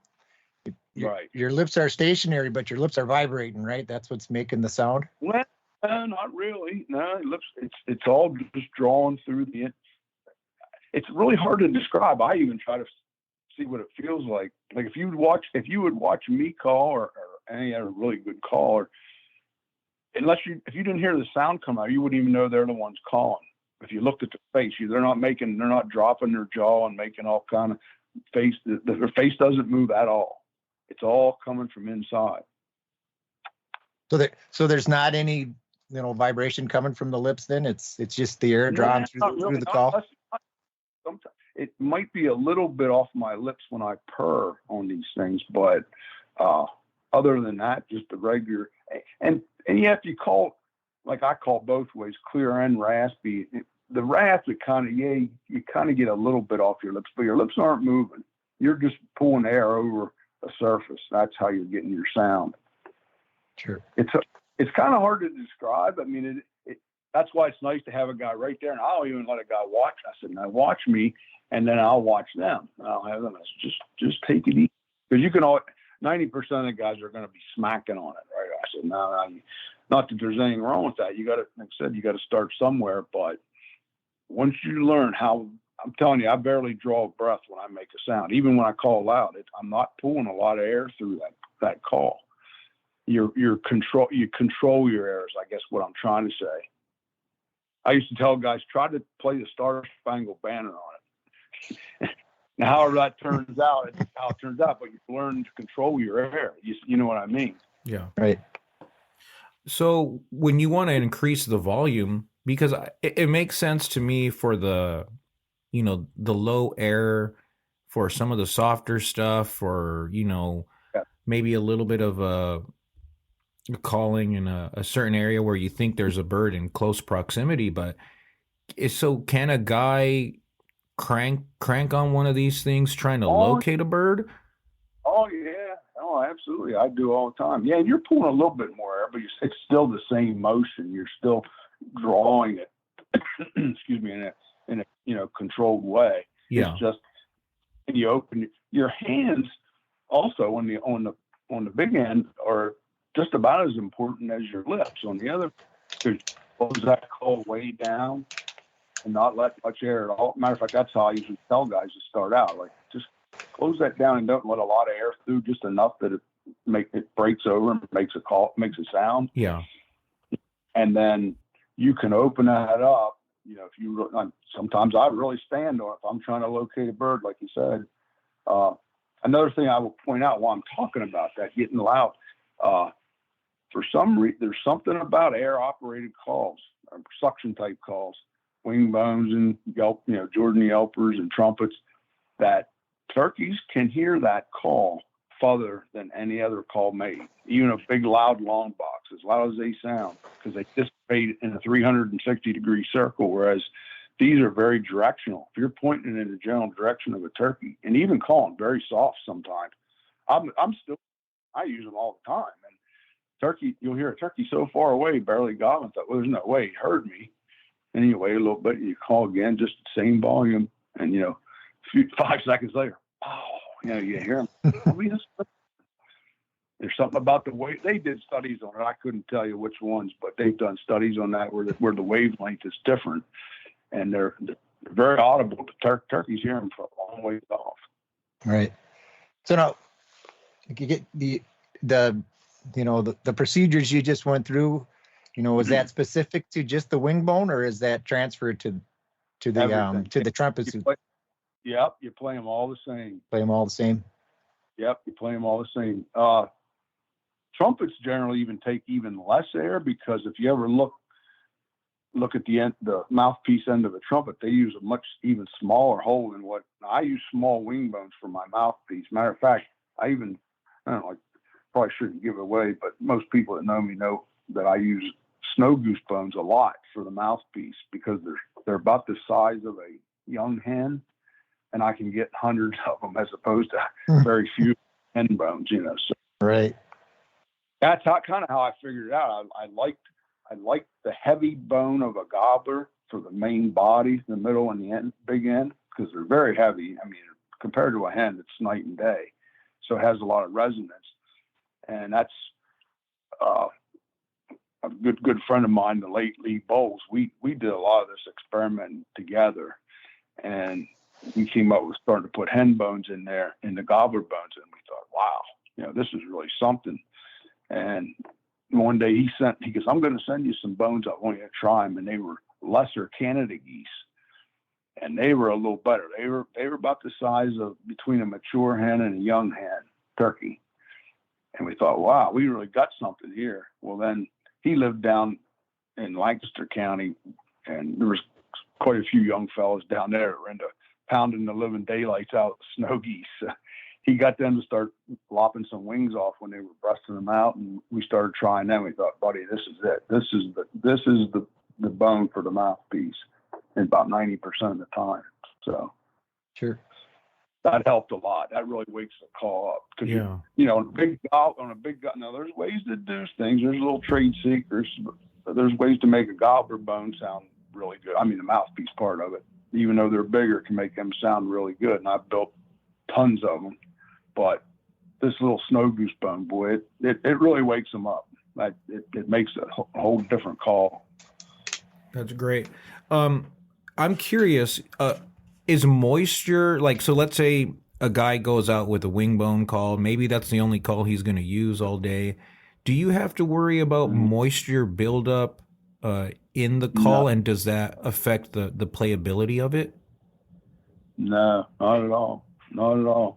Right. Your lips are stationary, but your lips are vibrating, right? That's what's making the sound. Well, not really. No, lips. It's all just drawn through the. It's really hard to describe. I even try to see what it feels like. Like if you would watch me call or any other really good caller, if you didn't hear the sound come out, you wouldn't even know they're the ones calling. If you looked at the face, they're not dropping their jaw and making all kind of face. Their face doesn't move at all. It's all coming from inside. So there's not any vibration coming from the lips. Then it's just the air drawn through the call. Sometimes it might be a little bit off my lips when I purr on these things, but other than that, just the regular. And you have to call, like I call both ways, clear and raspy. The raspy you kind of get a little bit off your lips, but your lips aren't moving. You're just pulling air over a surface. That's how you're getting your sound. Sure. It's kind of hard to describe. I mean, that's why it's nice to have a guy right there, and I'll even let a guy watch. I said, now watch me, and then I'll watch them. I'll have them. Just take it easy, because you can 90% of the guys are going to be smacking on it, right? I said, no, not that there's anything wrong with that. You got to, like I said, you got to start somewhere. But once you learn how, I'm telling you, I barely draw a breath when I make a sound. Even when I call loud, I'm not pulling a lot of air through that call. You control your airs, I guess what I'm trying to say. I used to tell guys, try to play the Star Spangled Banner on it. Now, however that turns out, it's how it turns out, but you learn to control your air. You know what I mean? Yeah. Right. So when you want to increase the volume, because it makes sense to me for the low air for some of the softer stuff, or, maybe a little bit of a calling in a certain area where you think there's a bird in close proximity. But so can a guy crank on one of these things trying to locate a bird? Oh yeah, absolutely. I do all the time. Yeah, and you're pulling a little bit more air, but it's still the same motion. You're still drawing it. Excuse me, in a controlled way. Yeah. It's just you open your hands. Also, on the big end are just about as important as your lips. On the other, to close that call way down and not let much air at all. Matter of fact, that's how I usually tell guys to start out. Like, just close that down and don't let a lot of air through, just enough that it breaks over and makes a sound. Yeah. And then you can open that up. Sometimes I really stand on it if I'm trying to locate a bird, like you said. Another thing I will point out while I'm talking about that getting loud, for some reason, there's something about air-operated calls, suction-type calls, wingbones and Jordan Yelpers and trumpets, that turkeys can hear that call farther than any other call made. Even a big, loud, long box, as loud as they sound, because they dissipate in a 360-degree circle, whereas these are very directional. If you're pointing in the general direction of a turkey, and even calling very soft sometimes, I use them all the time. And turkey, you'll hear a turkey so far away, barely gobbling. I thought, well, there's no way he heard me. And you wait a little bit, and you call again, just the same volume, and 5 seconds later, you hear him. There's something about the way they did studies on it. I couldn't tell you which ones, but they've done studies on that where the wavelength is different, and they're very audible. But turkeys hear them for a long ways off. Right. So now, you get the procedures you just went through. Was that specific to just the wingbone, or is that transferred to the trumpets? Yep, you play them all the same. Play them all the same. Yep, you play them all the same. Trumpets generally take even less air, because if you ever look at the mouthpiece end of a trumpet, they use a much even smaller hole than what I use. Small wingbones for my mouthpiece. Matter of fact, I probably shouldn't give it away, but most people that know me know that I use snow goose bones a lot for the mouthpiece, because they're about the size of a young hen, and I can get hundreds of them as opposed to very few hen bones. So right. That's kind of how I figured it out. I liked the heavy bone of a gobbler for the main body, the middle and the end, big end, because they're very heavy. I mean, compared to a hen, it's night and day. So it has a lot of resonance. And that's a good friend of mine, the late Lee Bowles. We did a lot of this experimenting together, and we came up with starting to put hen bones in there, in the gobbler bones, and we thought, wow, this is really something. And one day he goes, I'm going to send you some bones. I want you to try them. And they were lesser Canada geese, and they were a little better. They were about the size of between a mature hen and a young hen turkey. And we thought, wow, we really got something here. Well, then he lived down in Lancaster County, and there was quite a few young fellows down there that were into pounding the living daylights out of snow geese. He got them to start lopping some wings off when they were busting them out, and we started trying them. We thought, buddy, this is it. This is the bone for the mouthpiece, and about 90% of the time. So sure, that helped a lot. That really wakes the call up. Yeah. On a big now there's ways to do things. There's little trade secrets, but there's ways to make a gobbler bone sound really good. I mean, the mouthpiece part of it, even though they're bigger, can make them sound really good. And I've built tons of them. But this little snow goose bone, boy, it really wakes them up. It makes a whole different call. That's great. I'm curious, is moisture, so let's say a guy goes out with a wingbone call, maybe that's the only call he's going to use all day. Do you have to worry about moisture buildup in the call, and does that affect the playability of it? No, not at all. Not at all.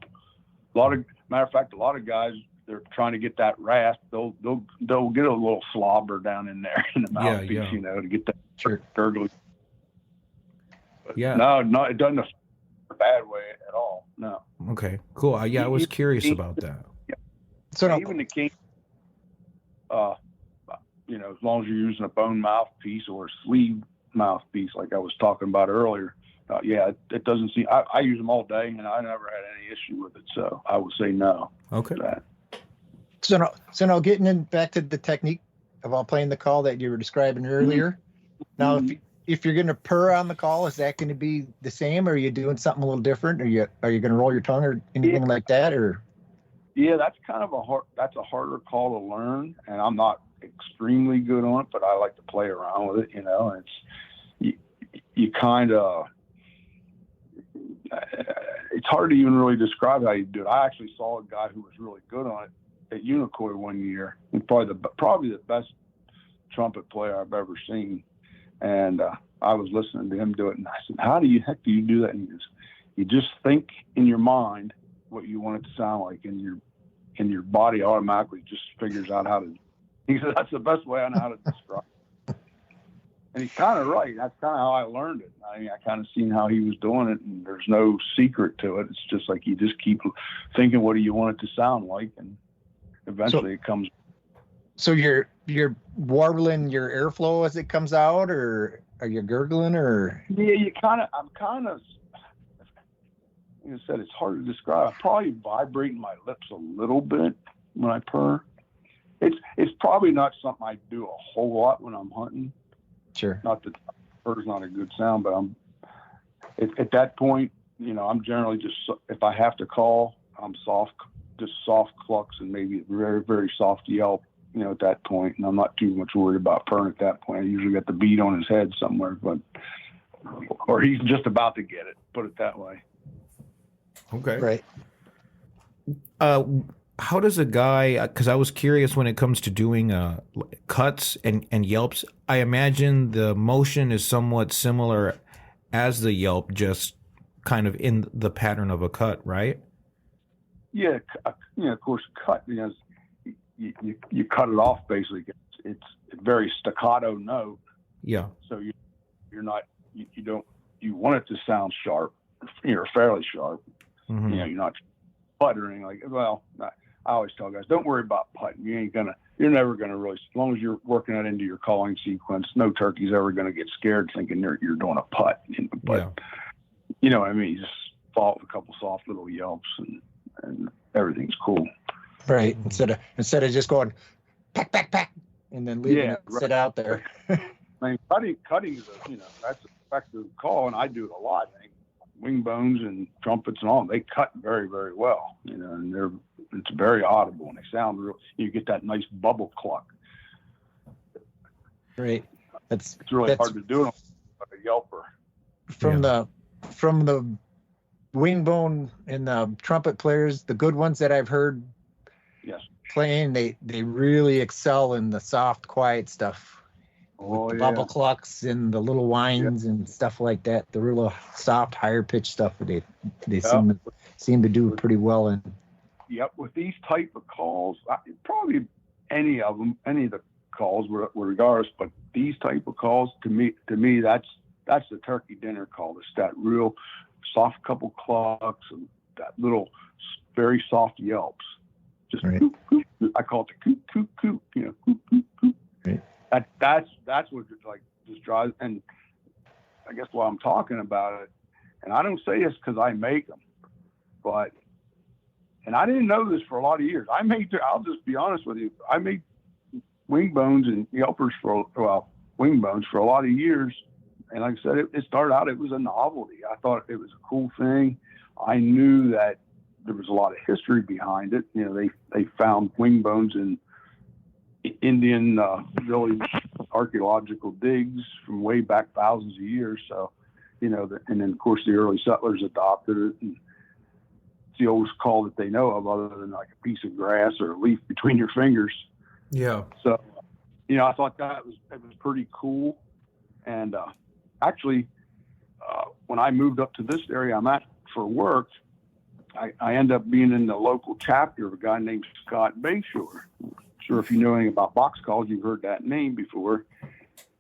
Matter of fact, a lot of guys, they're trying to get that rasp. They'll get a little slobber down in there in the mouthpiece, to get that gurgly. Yeah. No, it doesn't affect a bad way at all. No. Okay, cool. I was curious about that. Yeah. So even the king, as long as you're using a bone mouthpiece or a sleeve mouthpiece, like I was talking about earlier, it doesn't seem. I use them all day, and I never had any issue with it. So I would say no. Okay. So now getting back to the technique of playing the call that you were describing earlier. Now, if you're going to purr on the call, is that going to be the same, or are you doing something a little different? Are you going to roll your tongue or anything like that, or? Yeah, that's kind of a harder call to learn, and I'm not extremely good on it, but I like to play around with it. And it's you kind of. it's hard to even really describe how you do it. I actually saw a guy who was really good on it at Unicoi one year, and probably the best trumpet player I've ever seen. And I was listening to him do it, and I said, "How the heck do you do that?" And he goes, "You just think in your mind what you want it to sound like, and your body automatically just figures out how to." He said, "That's the best way I know how to describe it." And he's kind of right. That's kind of how I learned it. I kind of seen how he was doing it, and there's no secret to it. It's just like you just keep thinking, what do you want it to sound like, and eventually it comes. So you're warbling your airflow as it comes out, or are you gurgling, or? Yeah, I'm kind of. Like I said, it's hard to describe. I probably vibrate my lips a little bit when I purr. It's probably not something I do a whole lot when I'm hunting. Sure. Not that purr's not a good sound, but at that point, I'm generally just, if I have to call, I'm soft clucks and maybe a very, very soft yelp, at that point. And I'm not too much worried about purring at that point. I usually got the beat on his head somewhere, or he's just about to get it, put it that way. Okay. Right. How does a guy, because I was curious when it comes to doing cuts and yelps, I imagine the motion is somewhat similar as the yelp, just kind of in the pattern of a cut, right? Yeah, of course, cut, you cut it off basically. It's a very staccato note. Yeah. So you want it to sound sharp, fairly sharp. Mm-hmm. You're not puttering I always tell guys, don't worry about putting. You're never gonna really, as long as you're working that into your calling sequence, no turkey's ever gonna get scared thinking you're doing a putt. But you know what I mean? You just follow with a couple soft little yelps and everything's cool. Right. Instead of just going pack, pack, pack, and then leaving it sit out there. I mean, cutting is that's an effective call, and I do it a lot. Wingbones and trumpets and all, they cut very, very well, and it's very audible, and they sound real. You get that nice bubble cluck. Right. It's really hard to do like a yelper. From the wingbone and the trumpet players, the good ones that I've heard playing, they really excel in the soft, quiet stuff. The bubble clucks and the little whines and stuff like that. The real soft, higher pitched stuff they seem to do pretty well in. Yep, with these type of calls, probably any of the calls, regardless, but these type of calls, to me, that's the turkey dinner call. It's that real soft couple clucks and that little very soft yelps. Just coop, coop. I call it the coop, coop, coop. Coop, coop, coop. Right. That's what just drives. And I guess while I'm talking about it, and I don't say this because I make them, and I didn't know this for a lot of years. I'll just be honest with you. I made wingbones and yelpers wingbones for a lot of years. And like I said, it started out, it was a novelty. I thought it was a cool thing. I knew that there was a lot of history behind it. They found wingbones in Indian village archaeological digs from way back thousands of years. So, and then of course the early settlers adopted it, and it's the oldest call that they know of, other than like a piece of grass or a leaf between your fingers. Yeah. So, I thought it was pretty cool. And actually, when I moved up to this area I'm at for work, I ended up being in the local chapter of a guy named Scott Bayshore. Sure, if you know anything about box calls, you've heard that name before. I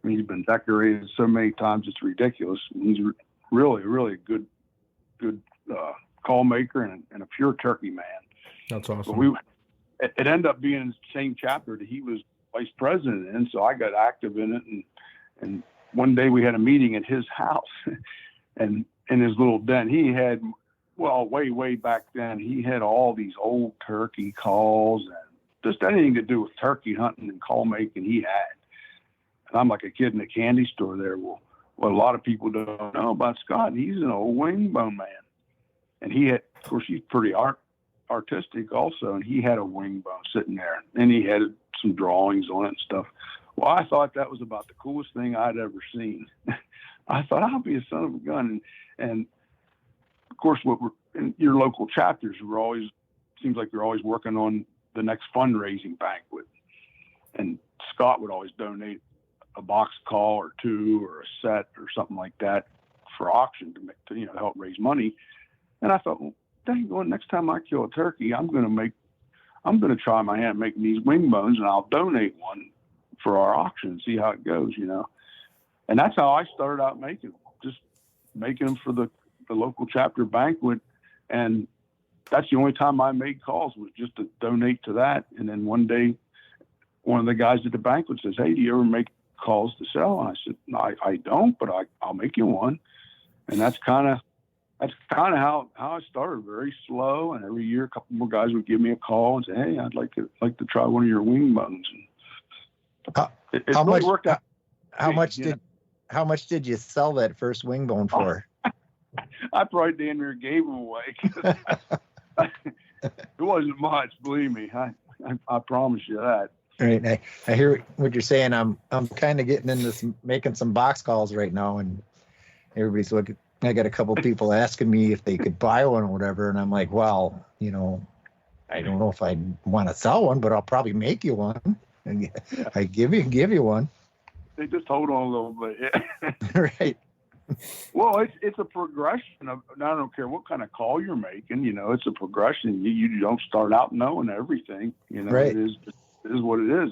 mean, he's been decorated so many times it's ridiculous. He's really, really good call maker and a pure turkey man. That's awesome. But it ended up being the same chapter that he was vice president in, so I got active in it. And one day we had a meeting at his house, and in his little den, he had, way back then, he had all these old turkey calls and just anything to do with turkey hunting and call making he had. And I'm like a kid in a candy store there. Well, what a lot of people don't know about Scott, he's an old wingbone man. And he had, of course, he's pretty artistic also, and he had a wingbone sitting there. And he had some drawings on it and stuff. Well, I thought that was about the coolest thing I'd ever seen. I thought, I'll be a son of a gun. And of course, what we're in your local chapters, seems like you're always working on the next fundraising banquet. And Scott would always donate a box call or two or a set or something like that for auction to help raise money. And I thought, well, dang, well, next time I kill a turkey, I'm going to try my hand making these wingbones, and I'll donate one for our auction and see how it goes, And that's how I started out making them for the local chapter banquet. And that's the only time I made calls, was just to donate to that. And then one day, one of the guys at the banquet says, "Hey, do you ever make calls to sell?" And I said, "No, I don't, but I'll make you one." And that's kind of how I started. Very slow, and every year a couple more guys would give me a call and say, "Hey, I'd like to try one of your wingbones." And it how really much worked out. How much did you sell that first wingbone for? I probably damn near gave them away. It wasn't much, believe me. I promise you that. Right. I hear what you're saying. I'm kind of getting into making some box calls right now, and everybody's looking. I got a couple people asking me if they could buy one or whatever, and I'm like, well, I don't know if I want to sell one, but I'll probably make you one. And I give you one. They just hold on a little bit. Right. Well, it's a progression of. I don't care what kind of call you're making. It's a progression. You don't start out knowing everything. Right. It is what it is.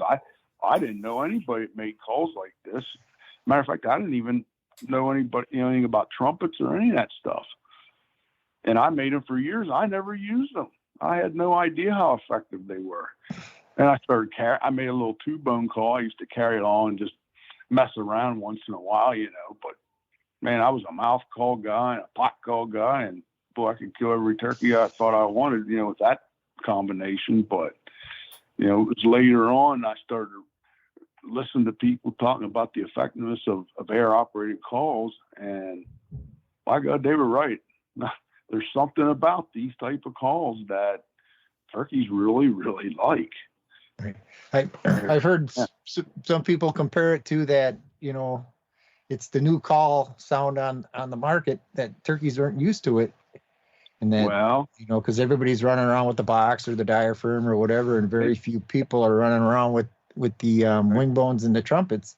I didn't know anybody that made calls like this. Matter of fact, I didn't even know anything about trumpets or any of that stuff. And I made them for years. I never used them. I had no idea how effective they were. And I made a little 2-bone call. I used to carry it on and just mess around once in a while, but man, I was a mouth call guy and a pot call guy, and boy, I could kill every turkey I thought I wanted, with that combination. But, it was later on I started to listen to people talking about the effectiveness of air-operated calls, and by God, they were right. There's something about these type of calls that turkeys really, really like. Right. I've heard some people compare it to that, it's the new call sound on the market that turkeys aren't used to it. And that, because everybody's running around with the box or the diaphragm or whatever, and very few people are running around with the wingbones and the trumpets.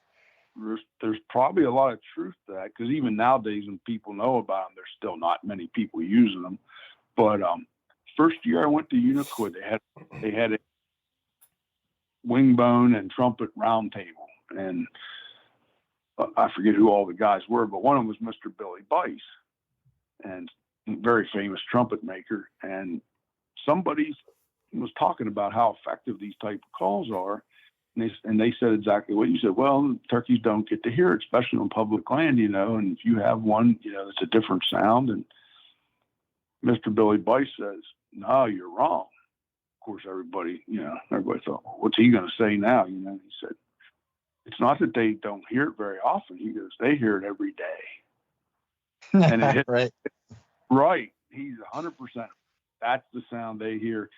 There's probably a lot of truth to that, because even nowadays when people know about them, there's still not many people using them. But first year I went to Unicoi, they had a wingbone and trumpet round table, and I forget who all the guys were, but one of them was Mr. Billy Bice, and very famous trumpet maker. And somebody was talking about how effective these type of calls are, and they said exactly what you said. Well, turkeys don't get to hear it, especially on public land, and if you have one, it's a different sound. And Mr. Billy Bice says, "No, you're wrong." Of course, everybody thought, well, what's he going to say now? He said, "It's not that they don't hear it very often." He goes, "They hear it every day." And it hit, right. He's 100%. That's the sound they hear,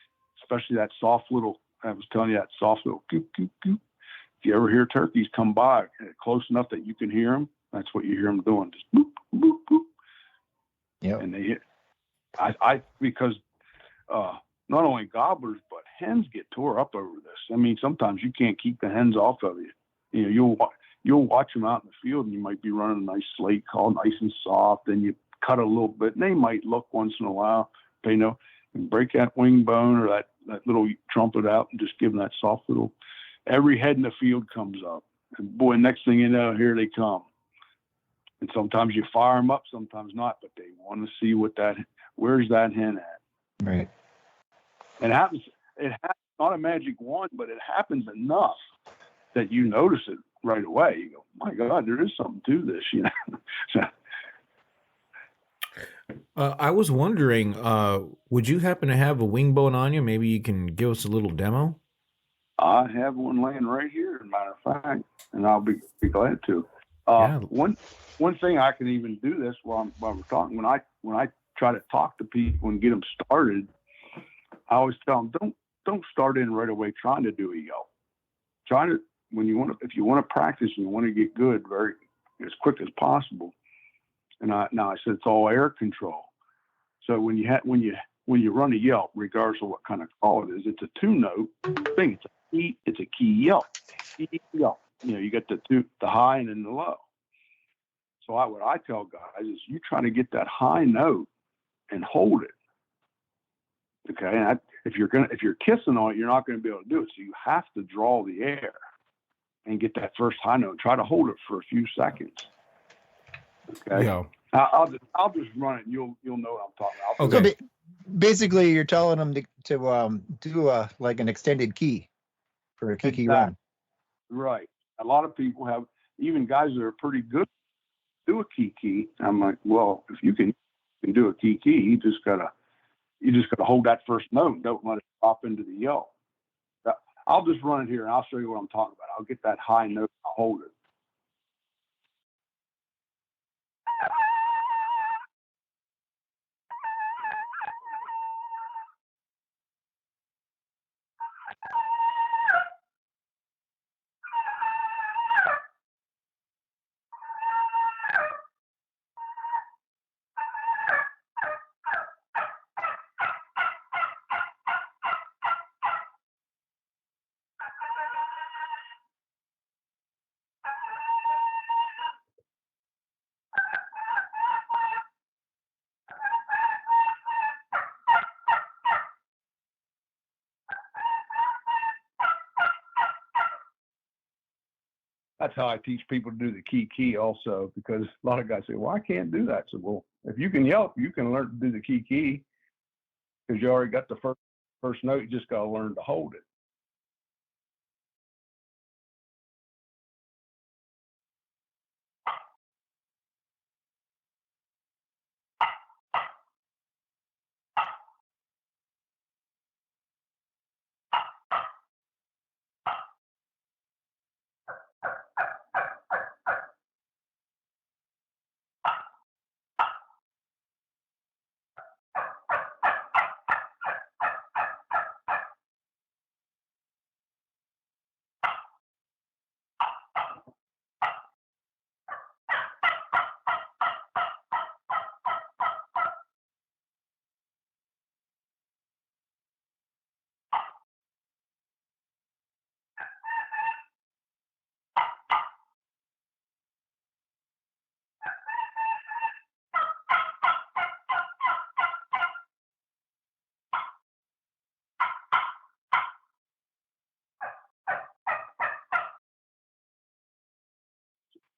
especially that soft little, I was telling you, that soft little goop, goop, goop. If you ever hear turkeys come by close enough that you can hear them, that's what you hear them doing. Just boop, boop, boop. Yeah. And they hit. Because not only gobblers, but hens get tore up over this. I mean, sometimes you can't keep the hens off of you. You'll watch them out in the field, and you might be running a nice slate call, nice and soft, and you cut a little bit, and they might look once in a while. They know, and break that wing bone or that little trumpet out and just give them that soft little. Every head in the field comes up, and boy, next thing you know, here they come. And sometimes you fire them up, sometimes not, but they want to see where's that hen at. Right. And it happens not a magic wand, but it happens enough that you notice it right away. You go, my God, there is something to this, So, I was wondering, would you happen to have a wingbone on you? Maybe you can give us a little demo? I have one laying right here, as a matter of fact, and I'll be glad to. Yeah. One thing I can even do this while we're talking, when I try to talk to people and get them started, I always tell them, don't start in right away trying to do a yelp. Try to, if you want to practice and you want to get good as quick as possible. And I said, it's all air control. So when you run a yelp, regardless of what kind of call it is, it's a 2-note thing. It's a key yelp. Key yelp. You get the high and then the low. So what I tell guys is you try to get that high note and hold it. Okay, and if you're kissing on it, you're not going to be able to do it. So you have to draw the air and get that first high note. Try to hold it for a few seconds. Okay. Yeah. I'll just run it. And you'll know what I'm talking about. Okay. So basically, you're telling them to do like an extended key for a key run. Right. A lot of people have, even guys that are pretty good, do a key. I'm like, well, if you can do a key, you just gotta hold that first note and don't let it drop into the yelp. I'll just run it here and I'll show you what I'm talking about. I'll get that high note, I'll hold it. That's how I teach people to do the key also, because a lot of guys say, well, I can't do that. So, well, if you can yelp, you can learn to do the key because you already got the first note. You just got to learn to hold it.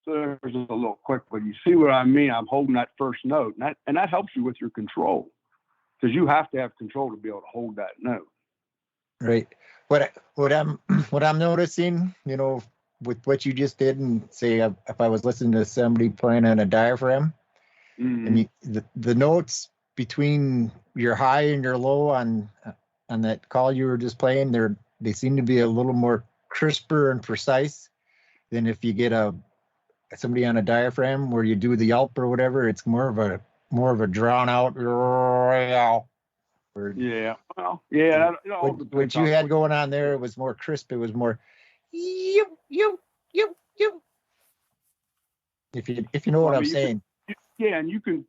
So there's a little quick, but you see what I mean? I'm holding that first note, and that helps you with your control, because you have to have control to be able to hold that note. Right. What I'm noticing, with what you just did, and say if I was listening to somebody playing on a diaphragm, and the notes between your high and your low on that call you were just playing, they seem to be a little more crisper and precise than if you get somebody on a diaphragm where you do the yelp or whatever. It's more of a drawn out. Yeah. Well, yeah. What you had going on there, it was more crisp. It was more you. If you know what I'm saying. And you can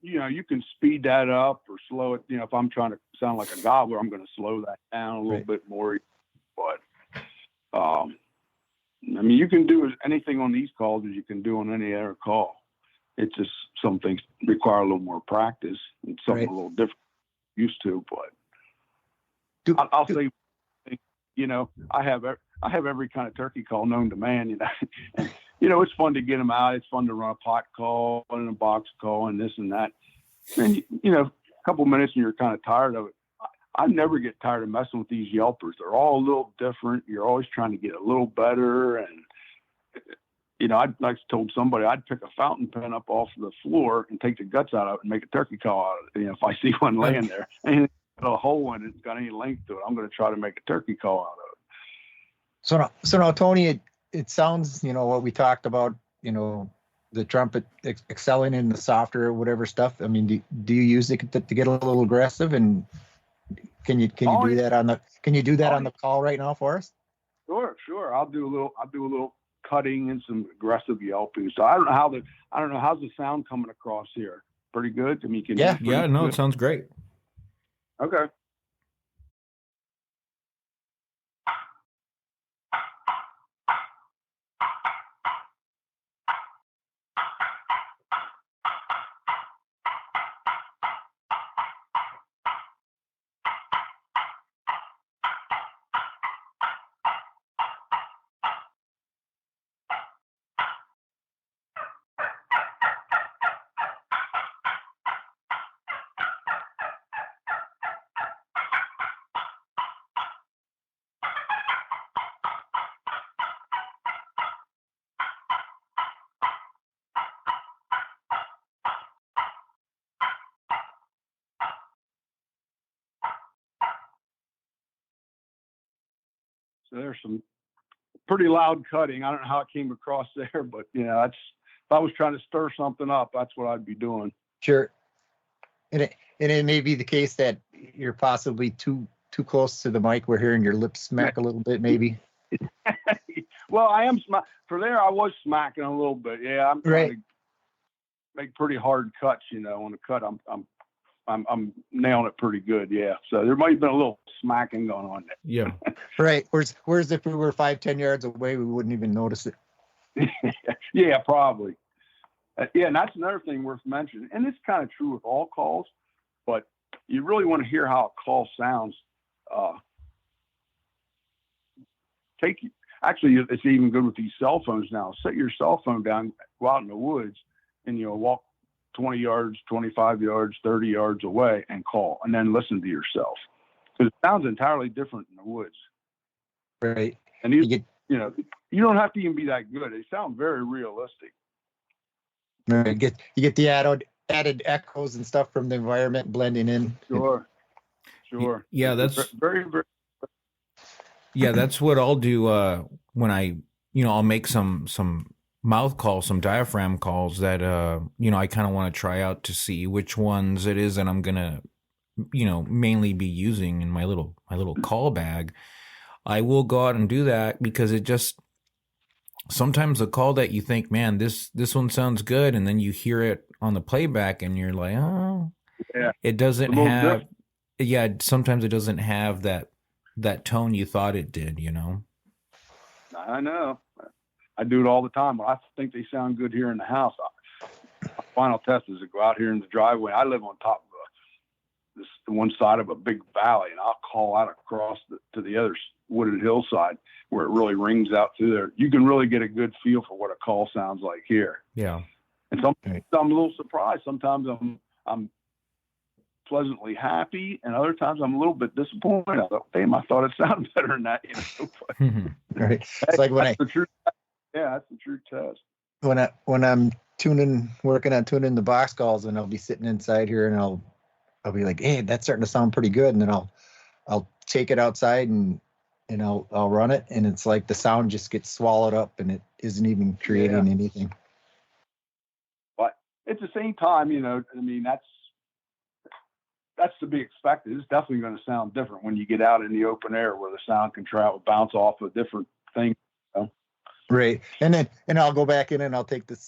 speed that up or slow it. If I'm trying to sound like a gobbler, I'm going to slow that down a little bit more. But you can do anything on these calls as you can do on any other call. It's just some things require a little more practice and something a little different used to. But I'll say, I have every kind of turkey call known to man. And, it's fun to get them out. It's fun to run a pot call and a box call and this and that. And a couple minutes and you're kind of tired of it. I never get tired of messing with these yelpers. They're all a little different. You're always trying to get a little better. And, I told somebody I'd pick a fountain pen up off the floor and take the guts out of it and make a turkey call out of it. If I see one laying there and it's got a hole in it, it's got any length to it, I'm going to try to make a turkey call out of it. So now, Tony, it sounds, what we talked about, the trumpet excelling in the softer or whatever stuff. Do you use it to get a little aggressive, and can you do that on the call right now for us? Sure. I'll do a little cutting and some aggressive yelping. So I don't know how's the sound coming across here. Pretty good. Can it sounds great. Okay. So there's some pretty loud cutting. I don't know how it came across there, but that's, if I was trying to stir something up, that's what I'd be doing. Sure. And it may be the case that you're possibly too close to the mic. We're hearing your lips smack a little bit, maybe. Well, I am for there. I was smacking a little bit. Yeah, I'm trying to make pretty hard cuts. On the cut, I'm nailing it pretty good. Yeah. So there might have been a little smacking going on there. Yeah. Right. Whereas if we were 5-10 yards away, we wouldn't even notice it. Yeah, probably. Yeah, and that's another thing worth mentioning. And it's kind of true with all calls, but you really want to hear how a call sounds. Actually, it's even good with these cell phones now. Set your cell phone down, go out in the woods, and walk 20 yards, 25 yards, 30 yards away and call, and then listen to yourself. Because it sounds entirely different in the woods. Right. And you don't have to even be that good. They sound very realistic. Right. You get the added echoes and stuff from the environment blending in. Sure. Yeah, that's very, very. Yeah, that's what I'll do when I'll make some mouth calls, some diaphragm calls that I kind of want to try out to see which ones it is that I'm gonna mainly be using in my little call bag. I will go out and do that because it just sometimes a call that you think, man, this one sounds good, and then you hear it on the playback and you're like, oh, yeah, it doesn't have. Yeah, sometimes it doesn't have that tone you thought it did, I know. I do it all the time. I think they sound good here in the house. My final test is to go out here in the driveway. I live on top of one side of a big valley, and I'll call out across to the other wooded hillside where it really rings out through there. You can really get a good feel for what a call sounds like here. Yeah. And sometimes I'm a little surprised. Sometimes I'm pleasantly happy, and other times I'm a little bit disappointed. I thought, damn, I thought it sounded better than that. Right. It's like when that's the true test. When I'm working on tuning the box calls, and I'll be sitting inside here, and I'll be like, hey, that's starting to sound pretty good, and then I'll take it outside and I'll run it, and it's like the sound just gets swallowed up, and it isn't even creating anything. But at the same time, that's to be expected. It's definitely going to sound different when you get out in the open air where the sound can bounce off of different things. Right. And I'll go back in and I'll take the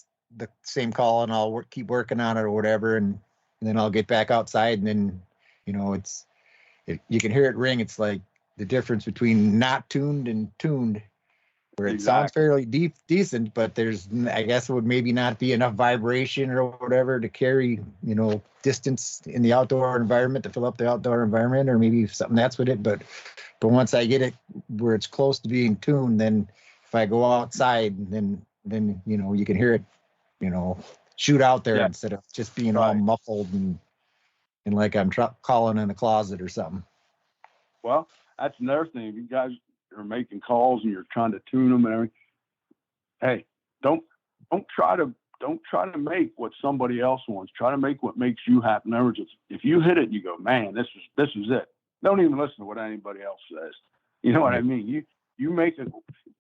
same call and I'll keep working on it or whatever. And then I'll get back outside, and then, you can hear it ring. It's like the difference between not tuned and tuned, where it sounds fairly decent, but there's, I guess it would maybe not be enough vibration or whatever to carry, distance in the outdoor environment to fill up the outdoor environment, or maybe something that's with it. But once I get it where it's close to being tuned, then if I go outside, then you can hear it, shoot out there instead of just being all muffled and like I'm calling in a closet or something. Well, that's another thing. If you guys are making calls and you're trying to tune them and everything, hey, don't try to make what somebody else wants. Try to make what makes you happy. In other words, if you hit it, you go, man, this is it. Don't even listen to what anybody else says. You know what I mean? You make it,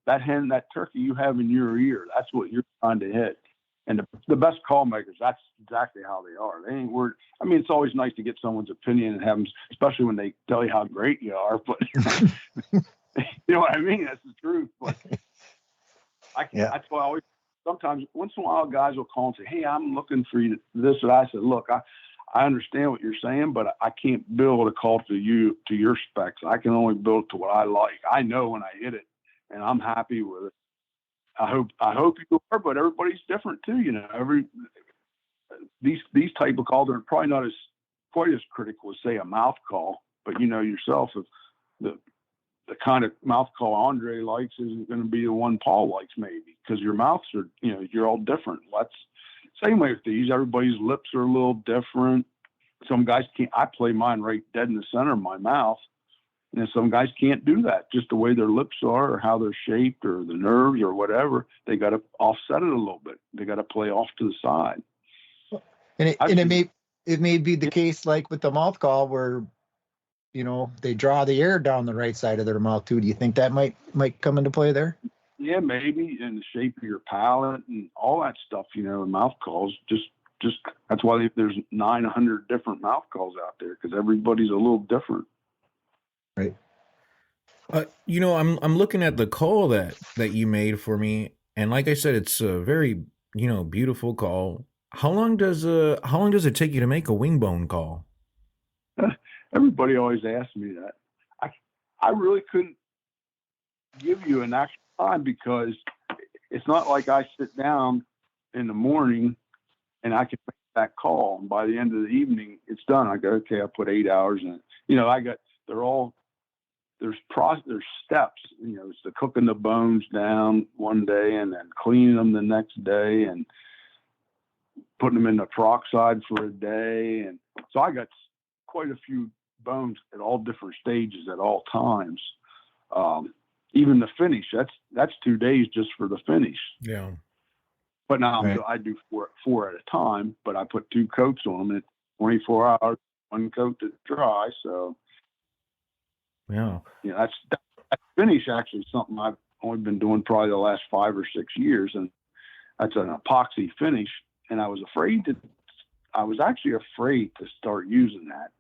that turkey you have in your ear, that's what you're trying to hit. And the best call makers, that's exactly how they are. They ain't worried. I mean, it's always nice to get someone's opinion and have them, especially when they tell you how great you are. But you know what I mean? That's the truth. But that's why I always, sometimes, once in a while, guys will call and say, hey, I'm looking for you this. And I said, look, I understand what you're saying, but I can't build a call to your specs. I can only build to what I like. I know when I hit it, and I'm happy with it. I hope you are, but everybody's different too. You know, these type of calls are probably not quite as critical as say a mouth call, but you know yourself, if the kind of mouth call Andre likes isn't going to be the one Paul likes, maybe, because your mouths are, you know, you're all different. That's same way with these. Everybody's lips are a little different. Some guys can't. I play mine right dead in the center of my mouth, and some guys can't do that. Just the way their lips are, or how they're shaped, or the nerves, or whatever. They got to offset it a little bit. They got to play off to the side. And it may be the case like with the mouth call where, you know, they draw the air down the right side of their mouth too. Do you think that might come into play there? Yeah, maybe, and the shape of your palate and all that stuff, you know, and mouth calls. Just that's why there's 900 different mouth calls out there, because everybody's a little different. Right. You know, I'm looking at the call that you made for me, and like I said, it's a very, you know, beautiful call. How long does it take you to make a wingbone call? Everybody always asks me that. I really couldn't give you an actual time, because it's not like I sit down in the morning and I can make that call, and by the end of the evening it's done. I go, okay, I put 8 hours in it. You know, there's steps. You know, it's the cooking the bones down one day and then cleaning them the next day and putting them in the peroxide for a day. And so I got quite a few bones at all different stages at all times. Even the finish, that's 2 days just for the finish. Yeah. But now Right. I do four at a time, but I put 2 coats on them at 24 hours, 1 coat to dry. So Yeah. you know, that finish actually something I've only been doing probably the last 5 or 6 years. And that's an epoxy finish. And I was actually afraid to start using that.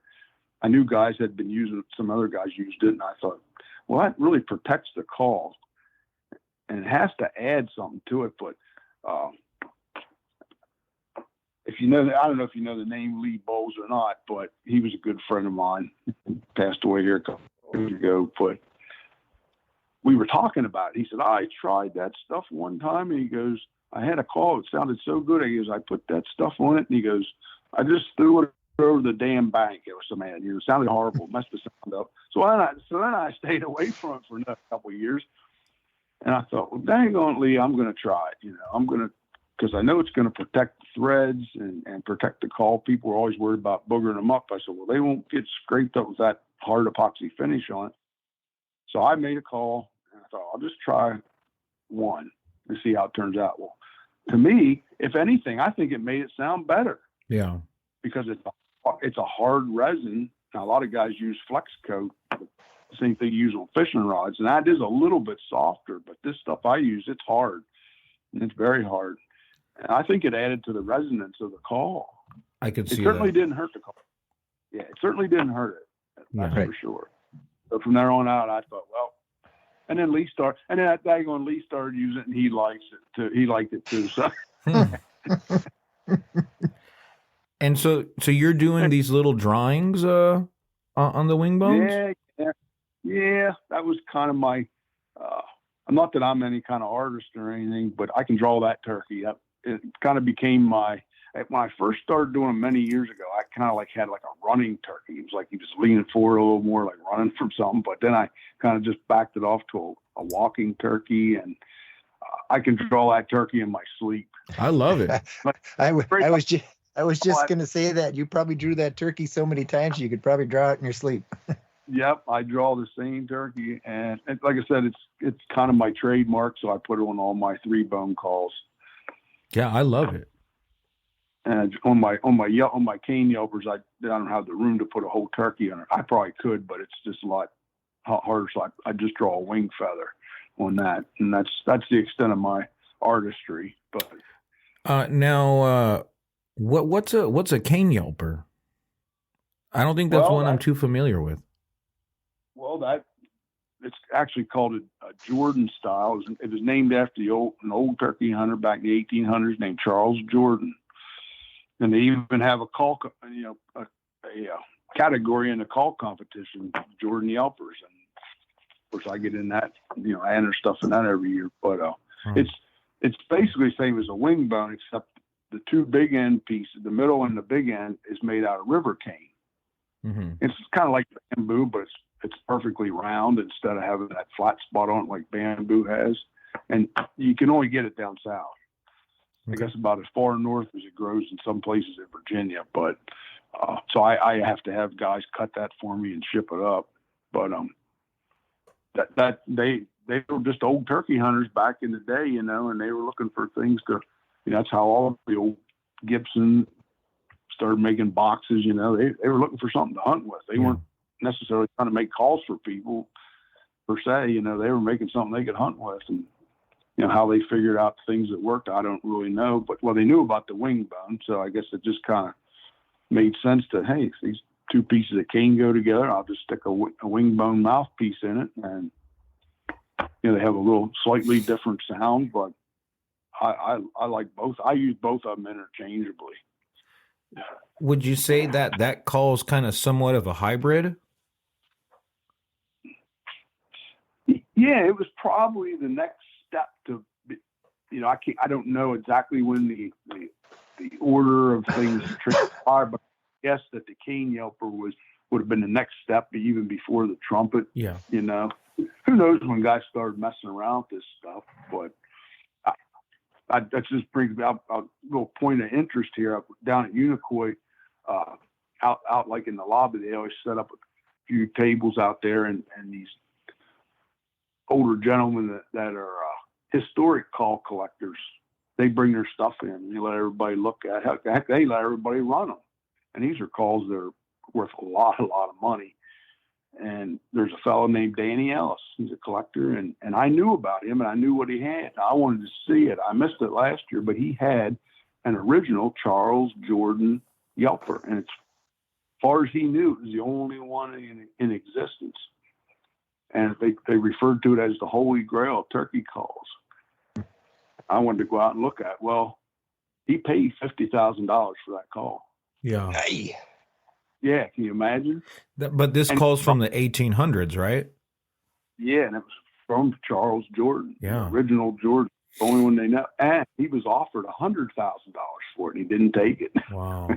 I knew guys had been using it, some other guys used it, and I thought, well, that really protects the call, and it has to add something to it. But if you know, I don't know if you know the name Lee Bowles or not, but he was a good friend of mine. Passed away here a couple years ago. But we were talking about it. He said, I tried that stuff one time, and he goes, I had a call. It sounded so good. He goes, I put that stuff on it, and he goes, I just threw it over the damn bank. It was so mad. You know, it sounded horrible. Messed the sound up. So then I stayed away from it for another couple of years. And I thought, well, dang on, Lee, I'm going to try it. You know, because I know it's going to protect the threads and protect the call. People are always worried about boogering them up. I said, well, they won't get scraped up with that hard epoxy finish on it. So I made a call, and I thought, I'll just try one and see how it turns out. Well, to me, if anything, I think it made it sound better. Yeah. Because it's a hard resin. Now, a lot of guys use flex coat, the same thing you use on fishing rods, and that is a little bit softer. But this stuff I use, it's hard, and it's very hard. And I think it added to the resonance of the call. I could see it certainly that. didn't hurt the call. Yeah, it certainly didn't hurt it. That's Yeah. for sure. So from there on out, I thought, well, and then Lee started using it, and he likes it too. He liked it too. So. And so you're doing these little drawings on the Wingbones? Yeah. That was kind of my. Not that I'm any kind of artist or anything, but I can draw that turkey. It kind of became my. When I first started doing them many years ago, I kind of had a running turkey. It was like he was leaning forward a little more, like running from something. But then I kind of just backed it off to a walking turkey, and I can draw that turkey in my sleep. I love it. I was just going to say that you probably drew that turkey so many times you could probably draw it in your sleep. Yep, I draw the same turkey, and like I said, it's kind of my trademark, so I put it on all my 3-bone calls. Yeah, I love it. And on my cane yelpers, I don't have the room to put a whole turkey on it. I probably could, but it's just a lot harder. So I just draw a wing feather on that, and that's the extent of my artistry. But now, what's a cane yelper? I don't think that's one I'm too familiar with. Well, it's actually called a Jordan style. It was named after an old turkey hunter back in the 1800s named Charles Jordan. And they even have a call, a category in the call competition, Jordan Yelpers. And of course I get in that, I enter stuff in that every year, but it's basically the same as a wing bone, except the two big end pieces, the middle and the big end, is made out of river cane. Mm-hmm. It's kind of like bamboo, but it's perfectly round instead of having that flat spot on it like bamboo has. And you can only get it down south. I guess about as far north as it grows in some places in Virginia. But so I have to have guys cut that for me and ship it up. But that they were just old turkey hunters back in the day, and they were looking for things to. That's how all of the old Gibson started making boxes. They were looking for something to hunt with. They weren't necessarily trying to make calls for people per se. They were making something they could hunt with, and how they figured out things that worked, I don't really know. But they knew about the wing bone, so I guess it just kind of made sense to, hey, if these two pieces of cane go together, I'll just stick a wing bone mouthpiece in it, and they have a little slightly different sound, but I like both. I use both of them interchangeably. Would you say that call is kind of somewhat of a hybrid? Yeah, it was probably the next step to, I don't know exactly when the order of things transpired, but I guess that the cane yelper would have been the next step, even before the trumpet. Yeah. Who knows when guys started messing around with this stuff, but that just brings me up a little point of interest here. Down at Unicoi, out like in the lobby, they always set up a few tables out there, and these older gentlemen that are historic call collectors, they bring their stuff in and they let everybody look at it. Heck, they let everybody run them. And these are calls that are worth a lot of money. And there's a fellow named Danny Ellis. He's a collector, and I knew about him, and I knew what he had. I wanted to see it. I missed it last year, but he had an original Charles Jordan Yelper, and as far as he knew, it was the only one in existence. And they referred to it as the Holy Grail of turkey calls. I wanted to go out and look at it. Well, he paid $50,000 for that call. Yeah. Hey. Yeah, can you imagine? But this call's from the 1800s, right? Yeah, and it was from Charles Jordan, Yeah. the original Jordan, the only one they know. And he was offered $100,000 for it, and he didn't take it. Wow.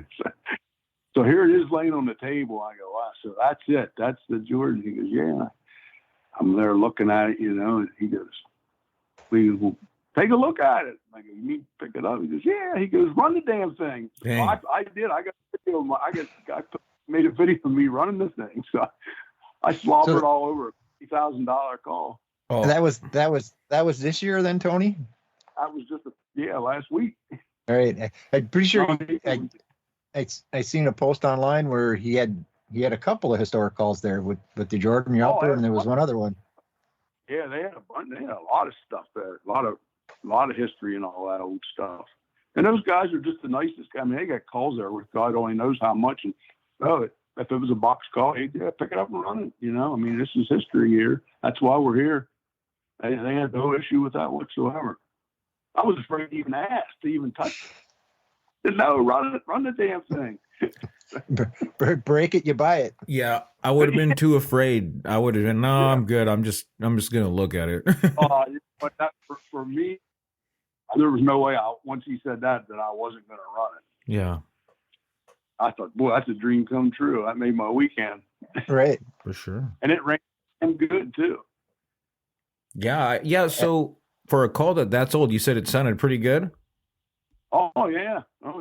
So here it is laying on the table. I go, wow, so that's it. That's the Jordan. He goes, yeah. I'm there looking at it, and he goes, please, well, take a look at it. I go, you need to pick it up? He goes, yeah. He goes, run the damn thing. So I did. I got a video. I made a video of me running this thing. So I slobbered all over a $50,000 call. Oh. That was this year then, Tony? That was just last week. All right. I'm pretty sure I seen a post online where he had a couple of historic calls there with the Jordan Yelper, and there was one other one. Yeah, they had a bunch. They had a lot of stuff there. A lot of history and all that old stuff. And those guys are just the nicest guys. I mean, they got calls there with God only knows how much. And if it was a box call, hey, yeah, pick it up and run it. I mean, this is history here. That's why we're here. They had no issue with that whatsoever. I was afraid to even ask, to even touch it. No, run the damn thing. Break it, you buy it. Yeah, I would have been too afraid. I would have been, no, yeah. I'm good. I'm just gonna look at it. But that for me, there was no way once he said that I wasn't gonna run it. Yeah. I thought, boy, that's a dream come true. That made my weekend. Right. For sure. And it ran good too. Yeah. So for a call that's old, you said it sounded pretty good. Oh yeah. I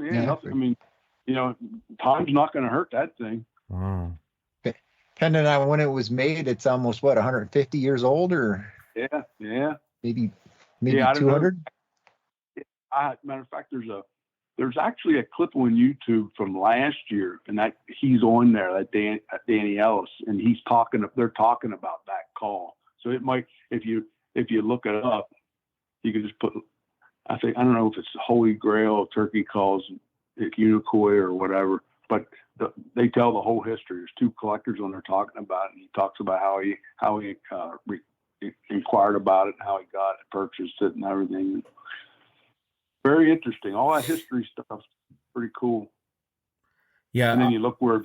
mean, time's not going to hurt that thing. Wow. Depending on when it was made, it's almost 150 years old, or yeah, maybe 200. Matter of fact, there's actually a clip on YouTube from last year, and that he's on there, that Danny Ellis, and they're talking about that call. So it might, if you look it up, you can just put, I don't know if it's the Holy Grail of turkey calls at Unicoi or whatever, but they tell the whole history. There's two collectors on there talking about it, and he talks about how he inquired about it and how he got it, purchased it, and everything. Very interesting. All that history stuff pretty cool. Yeah. And then you look where,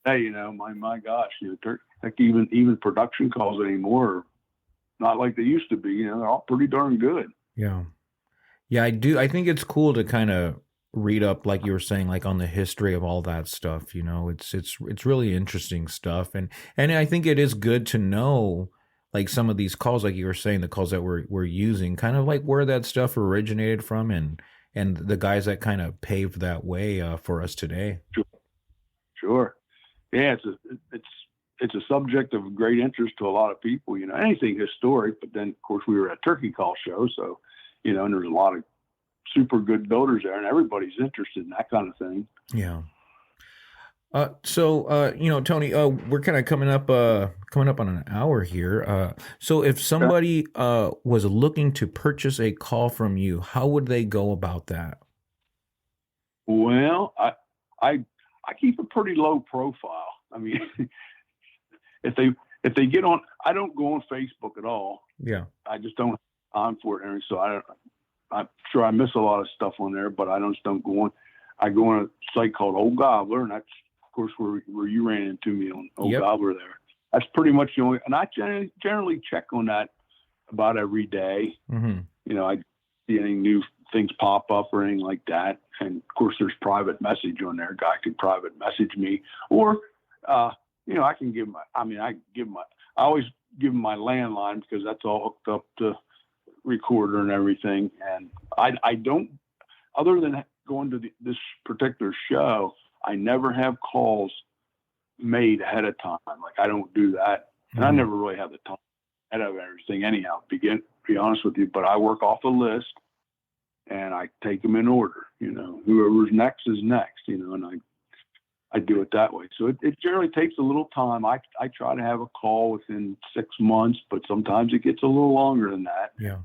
hey, you know, my gosh, you know, like even production calls anymore are not like they used to be. You know, they're all pretty darn good. Yeah. Yeah, I do. I think it's cool to kind of read up, like you were saying, like on the history of all that stuff. You know, it's really interesting stuff, and I think it is good to know, like some of these calls, like you were saying, the calls that we're using, kind of like where that stuff originated from, and the guys that kind of paved that way for us today. Sure. Yeah, it's a subject of great interest to a lot of people. You know, anything historic, but then of course we were at Turkey Call Show, so you know, and there's a lot of super good builders there, and everybody's interested in that kind of thing. Yeah. So you know, Tony, we're kind of coming up on an hour here. So if somebody was looking to purchase a call from you, how would they go about that? Well, I keep a pretty low profile. I mean, if they get on, I don't go on Facebook at all. Yeah. I just don't have time for it, and so I'm sure I miss a lot of stuff on there, but I just don't go on. I go on a site called Oldgobbler, and that's of course where you ran into me on Oldgobbler there. That's pretty much the only, and I generally check on that about every day. Mm-hmm. You know, I see any new things pop up or anything like that. And of course there's private message on there. A guy can private message me, or, you know, I can give I always give him my landline because that's all hooked up to recorder and everything. And I don't, other than going to this particular show, I never have calls made ahead of time. Like I don't do that. And I never really have the time ahead of everything anyhow, to be honest with you, but I work off a list and I take them in order, you know, whoever's next is next, you know, and I do it that way. So it generally takes a little time. I try to have a call within 6 months, but sometimes it gets a little longer than that. Yeah.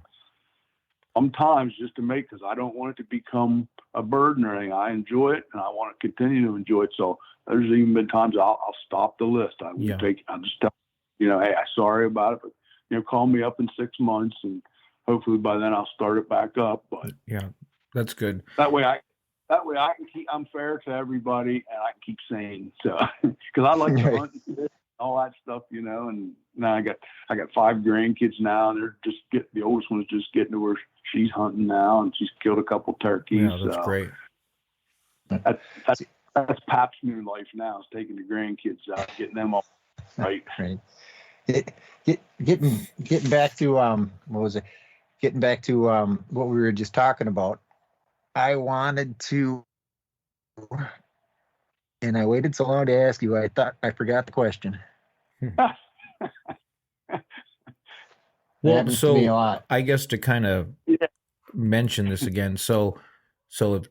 Sometimes just to make, because I don't want it to become a burden or anything. I enjoy it and I want to continue to enjoy it. So there's even been times I'll stop the list. I'll just tell, you know, hey, I'm sorry about it, but you know, call me up in 6 months and hopefully by then I'll start it back up. But yeah, that's good. That way I can keep, I'm fair to everybody and I can keep saying, so, cause I like to hunt and all that stuff, you know, and now I got 5 grandkids now and they're just the oldest one's just getting to where she's hunting now and she's killed a couple turkeys. Yeah, that's great. That's Pap's new life now, is taking the grandkids out, getting them all right. Right. Getting back to what was it? Getting back to what we were just talking about. I wanted to, and I waited so long to ask you. I thought I forgot the question. Well, so I guess to kind of mention this again. So if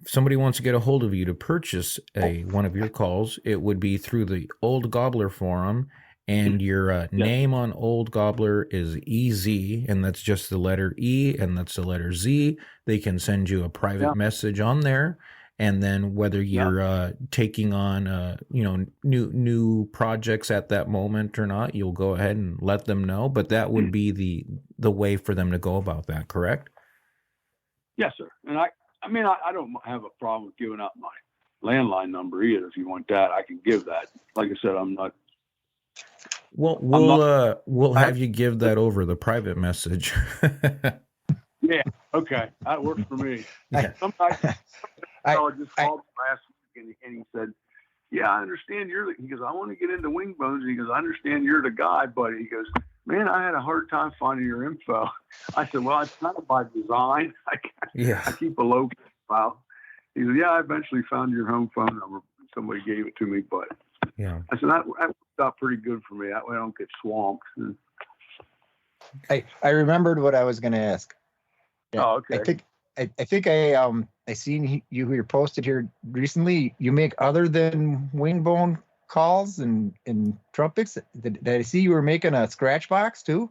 somebody wants to get a hold of you to purchase one of your calls, it would be through the Oldgobbler forum, and your name on Oldgobbler is EZ, and that's just the letter E, and that's the letter Z. They can send you a private message on there, and then whether you're taking on you know, new projects at that moment or not, you'll go ahead and let them know. But that would be the way for them to go about that, correct? Yes, sir. And I mean, I don't have a problem with giving out my landline number either. If you want that, I can give that. Like I said, I'm not. Well, we'll have you give that over the private message. Yeah. Okay. That works for me. Yeah. Sometimes I just called last week and he said, yeah, I understand he goes, I want to get into Wingbones. And he goes, I understand you're the guy, but he goes, man, I had a hard time finding your info. I said, well, it's not by design. I keep a low file. He said, yeah, I eventually found your home phone number. Somebody gave it to me, but yeah. I said, that worked out pretty good for me. That way I don't get swamped. I remembered what I was going to ask. Yeah, oh, okay. I think I seen you posted here recently. You make other than wingbone calls and trumpets. Did I see you were making a scratch box too?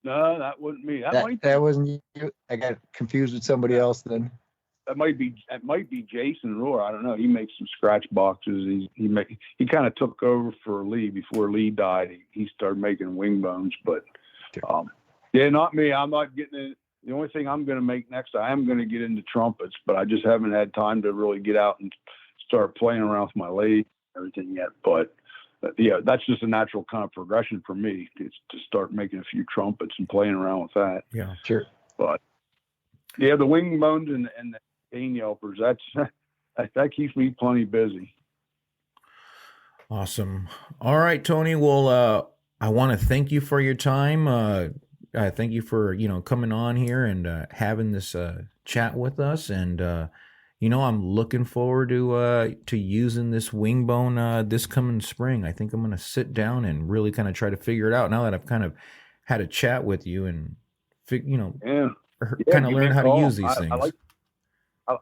No, that wasn't me. That wasn't you. I got confused with somebody else then. That might be Jason Rohr. I don't know. He makes some scratch boxes. He kind of took over for Lee before Lee died. He started making Wingbones, but yeah, not me. I'm not getting The only thing I'm going to make next, I am going to get into trumpets, but I just haven't had time to really get out and start playing around with my lathe and everything yet. But yeah, that's just a natural kind of progression for me. It's to start making a few trumpets and playing around with that. Yeah. Sure. But yeah, the Wingbones and the cane yelpers, that keeps me plenty busy. Awesome. All right, Tony. Well, I want to thank you for your time. Thank you for, coming on here and having this chat with us. And, I'm looking forward to using this Wingbone this coming spring. I think I'm going to sit down and really kind of try to figure it out now that I've kind of had a chat with you and, kind of learn how to use these things.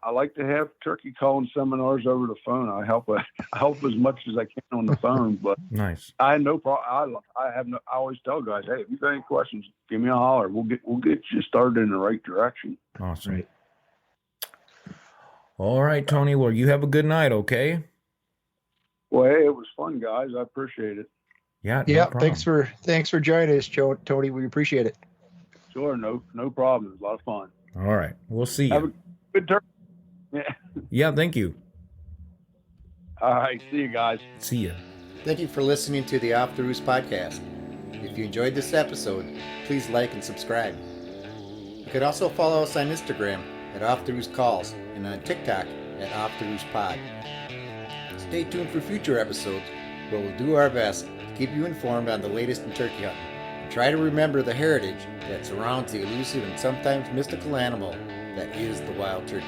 I like to have turkey calling seminars over the phone. I help as much as I can on the phone, but nice. I had no problem. I always tell guys, hey, if you've got any questions, give me a holler. We'll get you started in the right direction. Awesome. Right. All right, Tony. Well, you have a good night. Okay. Well, hey, it was fun, guys. I appreciate it. Yeah. Yeah. Thanks for joining us, Tony. We appreciate it. Sure. No problem. It was a lot of fun. All right. We'll see you. Have a good turkey. Yeah, thank you. All right, see you guys. See ya. Thank you for listening to the Off the Roost podcast. If you enjoyed this episode, please like and subscribe. You could also follow us on Instagram at Off the Roost Calls and on TikTok at Off the Roost Pod. Stay tuned for future episodes where we'll do our best to keep you informed on the latest in turkey hunting and try to remember the heritage that surrounds the elusive and sometimes mystical animal that is the wild turkey.